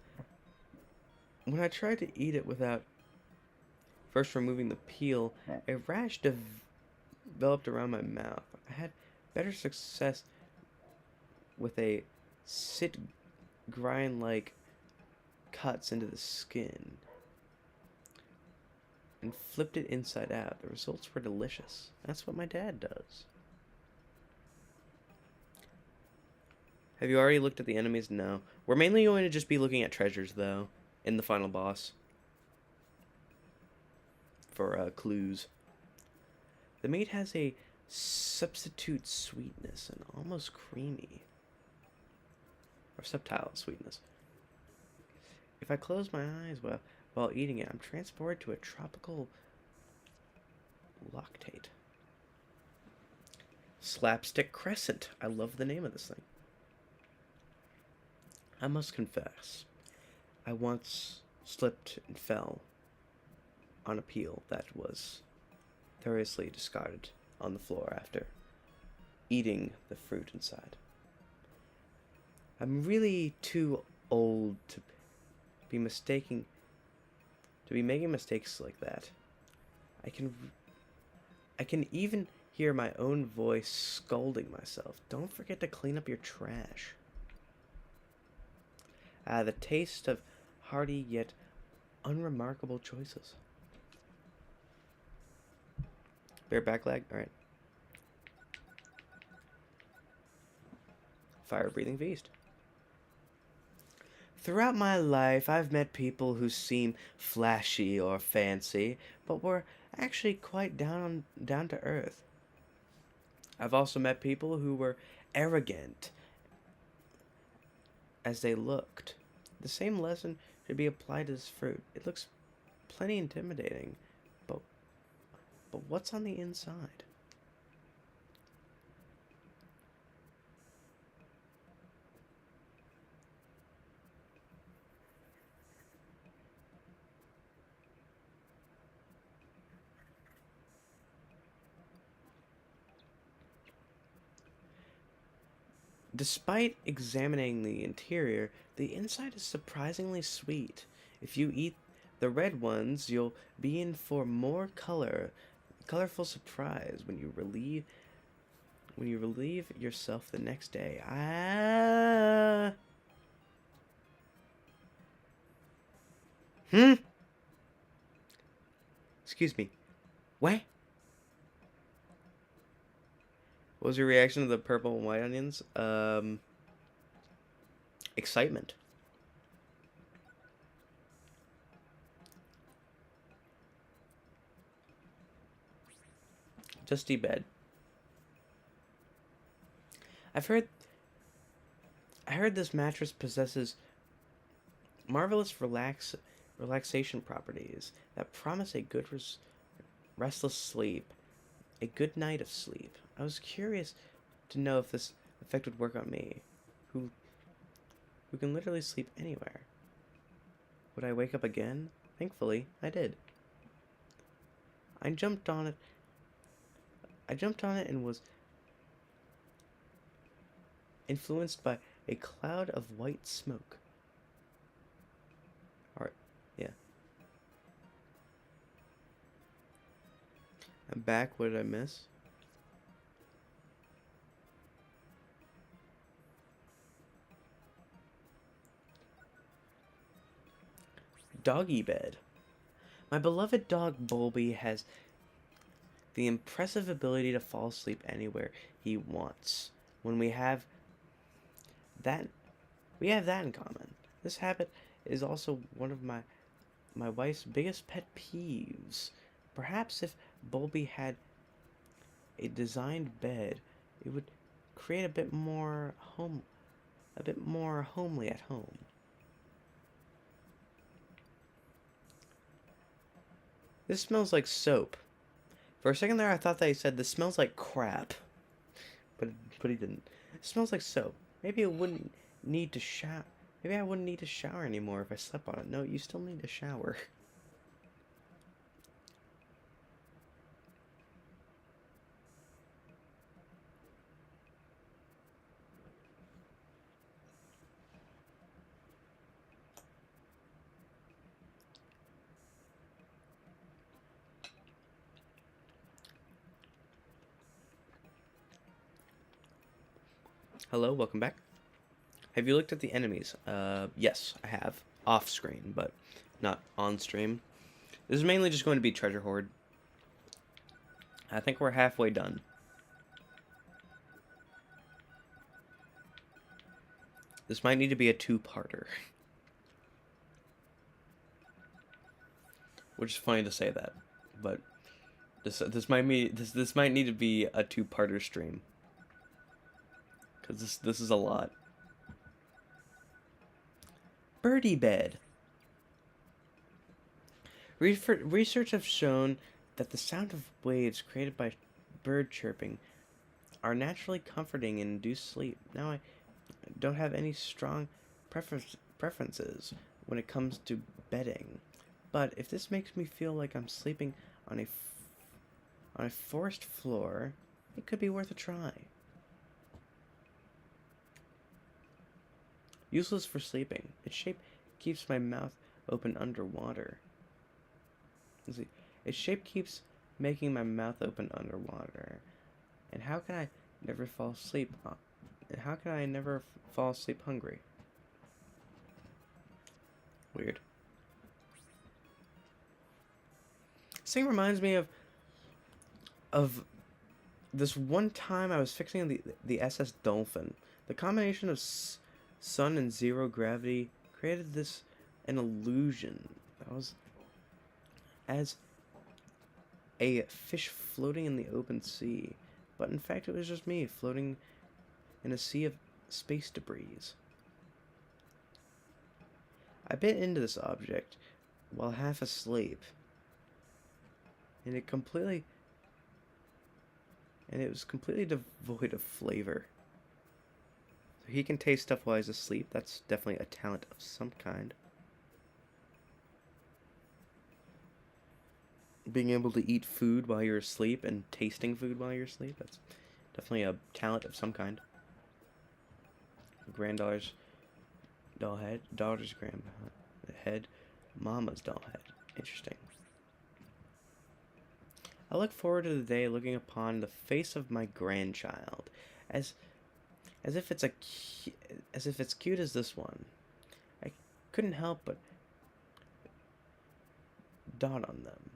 When I tried to eat it without first removing the peel, a rash developed around my mouth. I had better success with a grind-like cuts into the skin and flipped it inside out. The results were delicious. That's what my dad does. Have you already looked at the enemies? No. We're mainly going to just be looking at treasures, though, in the final boss. For clues. The meat has a substitute sweetness and almost creamy. Or subtile sweetness. If I close my eyes while eating it, I'm transported to a tropical loctate. Slapstick Crescent. I love the name of this thing. I must confess, I once slipped and fell on a peel that was thorougly discarded on the floor after eating the fruit inside. I'm really too old to be making mistakes like that. I can even hear my own voice scolding myself. Don't forget to clean up your trash. The taste of hearty yet unremarkable choices. Bear back lag? Alright. Fire breathing feast. Throughout my life, I've met people who seem flashy or fancy, but were actually quite down to earth. I've also met people who were arrogant as they looked. The same lesson should be applied to this fruit. It looks plenty intimidating, but what's on the inside? Despite examining the interior, the inside is surprisingly sweet. If you eat the red ones, you'll be in for more colorful surprise when you relieve yourself the next day. Excuse me. What? What was your reaction to the purple and white onions? Excitement. Dusty bed. I heard this mattress possesses marvelous relaxation properties that promise a good restless sleep, a good night of sleep. I was curious to know if this effect would work on me, who who can literally sleep anywhere. Would I wake up again? Thankfully, I did. I jumped on it. I jumped on it and was influenced by a cloud of white smoke. Alright, yeah. I'm back. What did I miss? Doggy bed. My beloved dog Bulby has the impressive ability to fall asleep anywhere he wants. When that, we have that in common. This habit is also one of my wife's biggest pet peeves. Perhaps if Bulby had a designed bed, it would create a bit more homely at home. This smells like soap. For a second there, I thought that he said, "This smells like crap." But, but he didn't. It smells like soap. Maybe it wouldn't need to shower. Maybe I wouldn't need to shower anymore if I slept on it. No, you still need to shower. Hello, welcome back. Have you looked at the enemies? Yes, I have. Off screen, but not on stream. This is mainly just going to be treasure hoard. I think we're halfway done. This might need to be a two-parter. Which is funny to say that, but this might need to be a two-parter stream. Cause this is a lot. Birdie bed. Research have shown that the sound of waves created by bird chirping are naturally comforting and induce sleep. Now I don't have any strong preferences when it comes to bedding, but if this makes me feel like I'm sleeping on a forest floor, it could be worth a try. Useless for sleeping. Its shape keeps my mouth open underwater. Let's see. Its shape keeps making my mouth open underwater. And how can I never fall asleep? And how can I never fall asleep hungry? Weird. This thing reminds me of this one time I was fixing the SS Dolphin. The combination of sun and zero gravity created an illusion that was as a fish floating in the open sea, but in fact it was just me floating in a sea of space debris. I bit into this object while half asleep, and it was completely devoid of flavor. So he can taste stuff while he's asleep. That's definitely a talent of some kind. Being able to eat food while you're asleep and tasting food while you're asleep, that's definitely a talent of some kind. Granddaughter's doll head, daughter's grand head, mama's doll head. Interesting. I look forward to the day looking upon the face of my grandchild, as if it's cute as this one. I couldn't help but dot on them.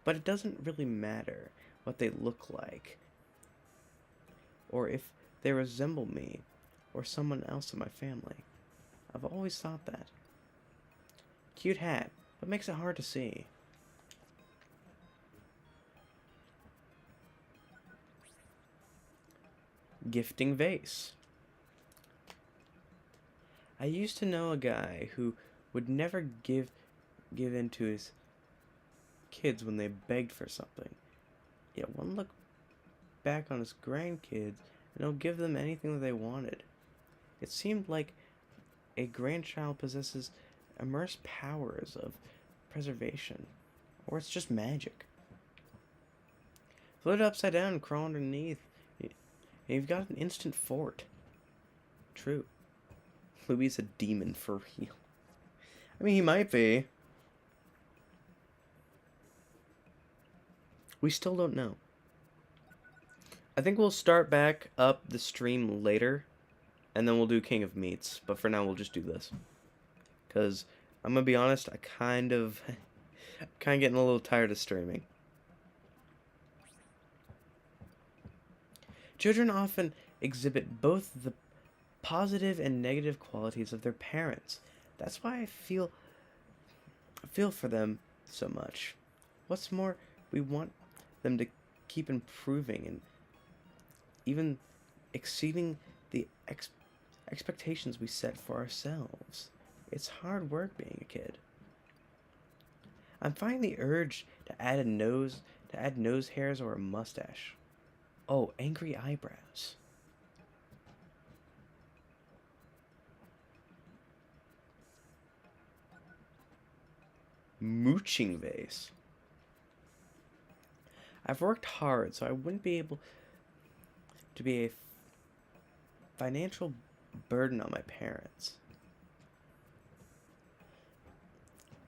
But it doesn't really matter what they look like, or if they resemble me, or someone else in my family. I've always thought that. Cute hat, but makes it hard to see. Gifting vase. I used to know a guy who would never give in to his kids when they begged for something. Yet one look back on his grandkids and he'll give them anything that they wanted. It seemed like a grandchild possesses immense powers of preservation, or it's just magic. Flip it upside down and crawl underneath, and you've got an instant fort. True. Louie's a demon for real. I mean, he might be. We still don't know. I think we'll start back up the stream later, and then we'll do King of Meats. But for now, we'll just do this. Because, I'm going to be honest, I kind of getting a little tired of streaming. Children often exhibit both the positive and negative qualities of their parents. That's why I feel for them so much. What's more, we want them to keep improving and even exceeding the expectations we set for ourselves. It's hard work being a kid. I'm finding the urge to add nose hairs or a mustache. Oh, angry eyebrows. Mooching vase. I've worked hard, so I wouldn't be able to be a financial burden on my parents.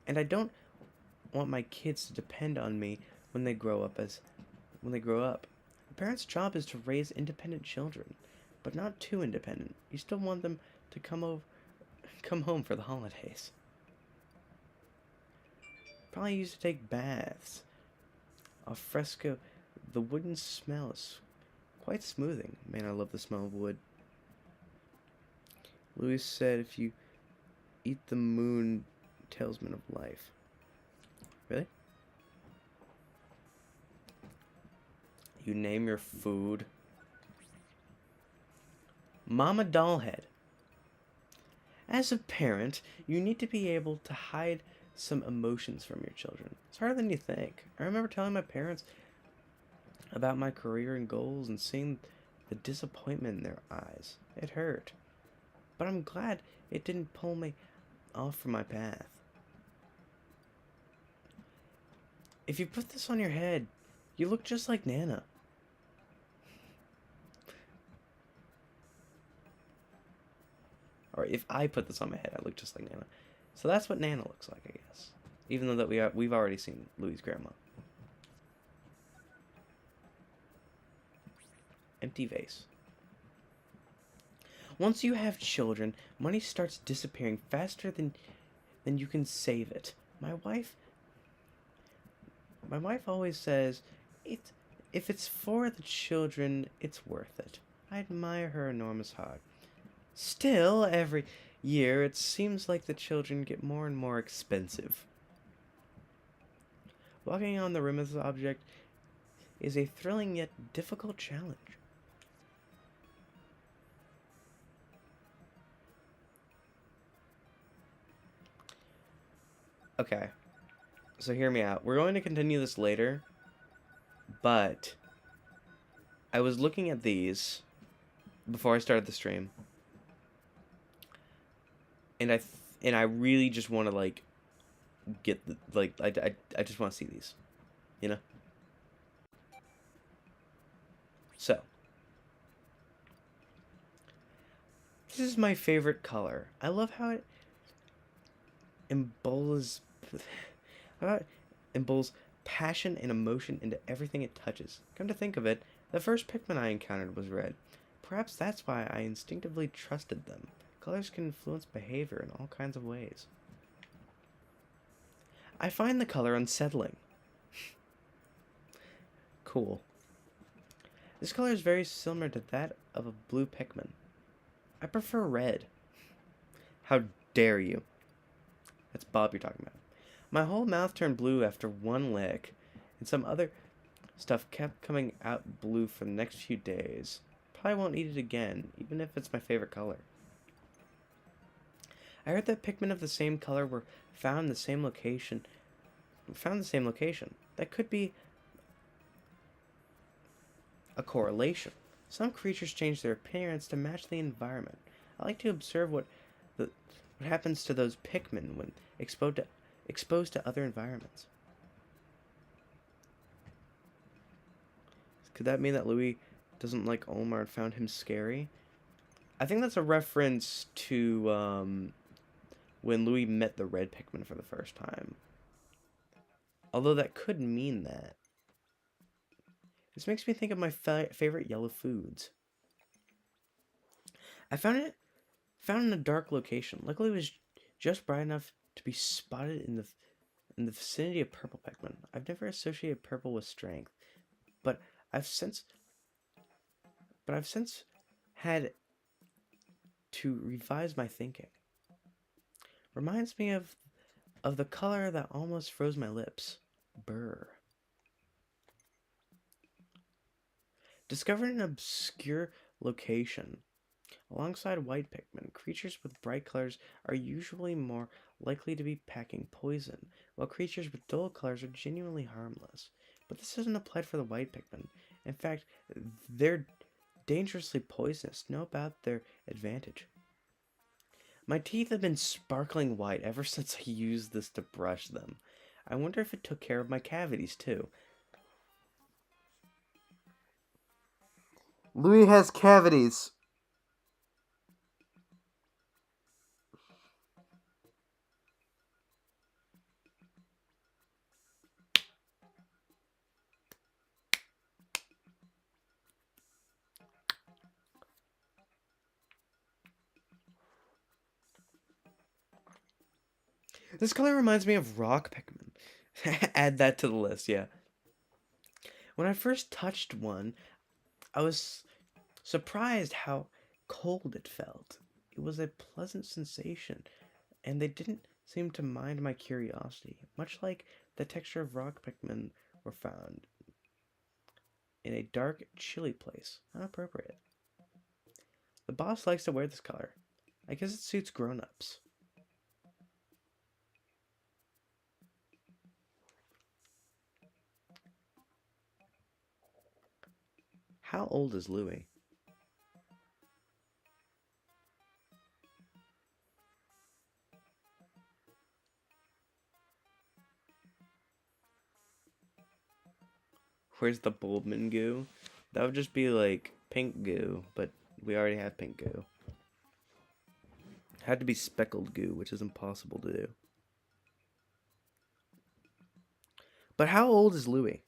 And I don't want my kids to depend on me when they grow up. A parent's job is to raise independent children, but not too independent. You still want them to come home for the holidays. Probably used to take baths. Al fresco, the wooden smell is quite smoothing. Man, I love the smell of wood. Louis said if you eat the moon, talisman of life. Really? You name your food. Mama Dollhead. As a parent, you need to be able to hide some emotions from your children. It's harder than you think. I remember telling my parents about my career and goals and seeing the disappointment in their eyes. It hurt. But I'm glad it didn't pull me off from my path. If you put this on your head, you look just like Nana. Or if I put this on my head, I look just like Nana. So that's what Nana looks like, I guess. Even though that we've already seen Louie's grandma. Empty vase. Once you have children, money starts disappearing faster than you can save it. My wife always says, if it's for the children, it's worth it. I admire her enormous heart. Still, every year, it seems like the children get more and more expensive. Walking on the rim of this object is a thrilling yet difficult challenge. Okay, so hear me out. We're going to continue this later, but I was looking at these before I started the stream. And I really just want to get I just want to see these, you know. So this is my favorite color. I love how it embols passion and emotion into everything it touches. Come to think of it, the first Pikmin I encountered was red. Perhaps that's why I instinctively trusted them. Colors can influence behavior in all kinds of ways. I find the color unsettling. Cool. This color is very similar to that of a blue Pikmin. I prefer red. How dare you? That's Bob you're talking about. My whole mouth turned blue after one lick, and some other stuff kept coming out blue for the next few days. Probably won't eat it again, even if it's my favorite color. I heard that Pikmin of the same color were found in the same location. Found in the same location. That could be a correlation. Some creatures change their appearance to match the environment. I like to observe the what happens to those Pikmin when exposed to other environments. Could that mean that Louie doesn't like Omar and found him scary? I think that's a reference to when Louie met the red Pikmin for the first time. Although that could mean that. This makes me think of my favorite yellow foods. I found in a dark location. Luckily, it was just bright enough to be spotted in the vicinity of purple Pikmin. I've never associated purple with strength, but I've since I've since had to revise my thinking. Reminds me of the color that almost froze my lips. Burr. Discovered an obscure location. Alongside white Pikmin, creatures with bright colors are usually more likely to be packing poison, while creatures with dull colors are genuinely harmless. But this doesn't apply for the white Pikmin. In fact, they're dangerously poisonous. Know about their advantage. My teeth have been sparkling white ever since I used this to brush them. I wonder if it took care of my cavities too. Louis has cavities. This color reminds me of rock Pikmin. Add that to the list, yeah. When I first touched one, I was surprised how cold it felt. It was a pleasant sensation, and they didn't seem to mind my curiosity, much like the texture of rock Pikmin were found in a dark, chilly place. How appropriate. The boss likes to wear this color. I guess it suits grown-ups. How old is Louie? Where's the Bulbman goo? That would just be like pink goo, but we already have pink goo. Had to be speckled goo, which is impossible to do. But how old is Louie?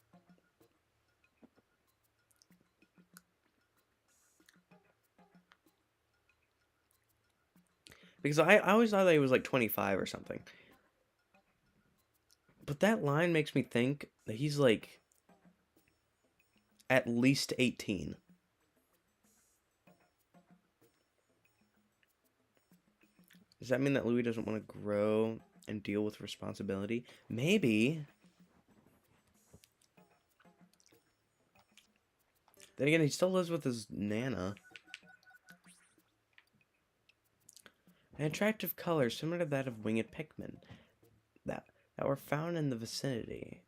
Because I always thought that he was like 25 or something. But that line makes me think that he's like at least 18. Does that mean that Louis doesn't want to grow and deal with responsibility? Maybe. Then again, he still lives with his Nana. An attractive color similar to that of winged Pikmin that were found in the vicinity.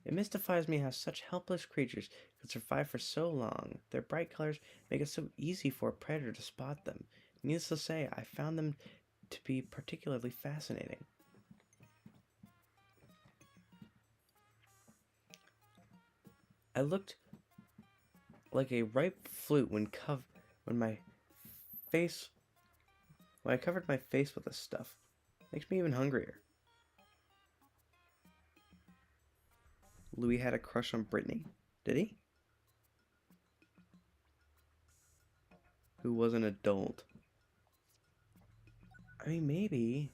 It mystifies me how such helpless creatures could survive for so long. Their bright colors make it so easy for a predator to spot them. Needless to say, I found them to be particularly fascinating. I looked like a ripe fruit when my face when I covered my face with this stuff. Makes me even hungrier. Louis had a crush on Brittany. Did he? Who was an adult. I mean, maybe.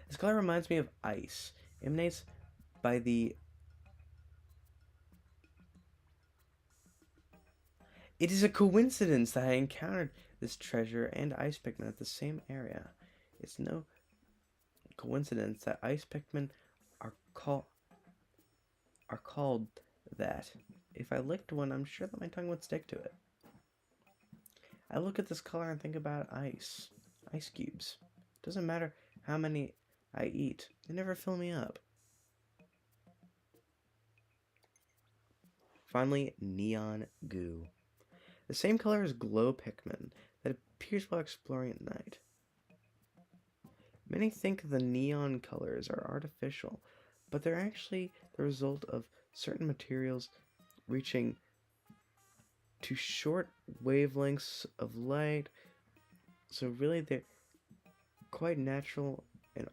This color reminds me of ice. Emanates by the... It is a coincidence that I encountered this treasure and ice Pikmin at the same area. It's no coincidence that ice Pikmin are called that. If I licked one, I'm sure that my tongue would stick to it. I look at this color and think about ice cubes. Doesn't matter how many I eat, they never fill me up. Finally, neon goo. The same color as glow Pikmin that appears while exploring at night. Many think the neon colors are artificial, but they're actually the result of certain materials reaching to short wavelengths of light. So really they're quite natural, and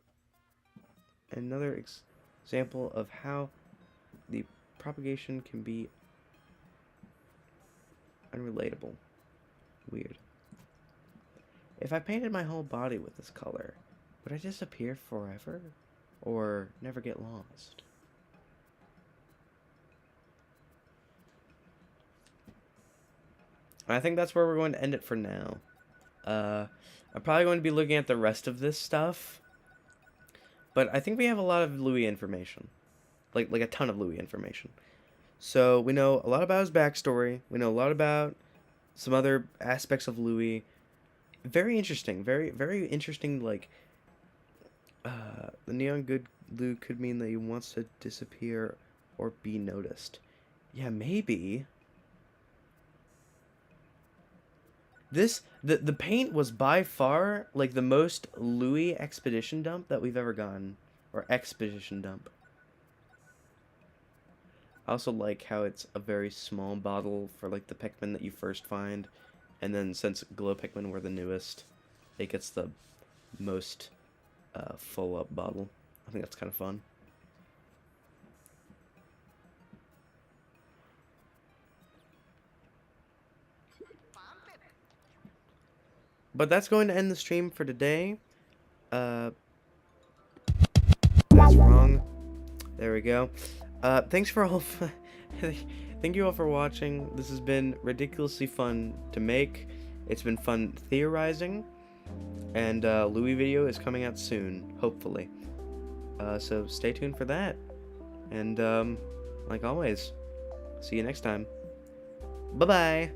another example of how the propagation can be unrelatable. Weird. If I painted my whole body with this color, would I disappear forever? Or never get lost? I think that's where we're going to end it for now. I'm probably going to be looking at the rest of this stuff. But I think we have a lot of Louie information. Like a ton of Louie information. So we know a lot about his backstory. We know a lot about some other aspects of Louie. Very interesting. Very, very interesting, like... the neon good Lou could mean that he wants to disappear or be noticed. Yeah, maybe. The paint was by far like the most Louie expedition dump that we've ever gotten, or expedition dump. I also like how it's a very small bottle for like the Pikmin that you first find, and then since glow Pikmin were the newest, it gets the most full up bottle. I think that's kind of fun. But that's going to end the stream for today. That's wrong. There we go. Thanks for all. Thank you all for watching. This has been ridiculously fun to make. It's been fun theorizing. And Louie video is coming out soon, hopefully. So stay tuned for that. And like always, see you next time. Bye-bye.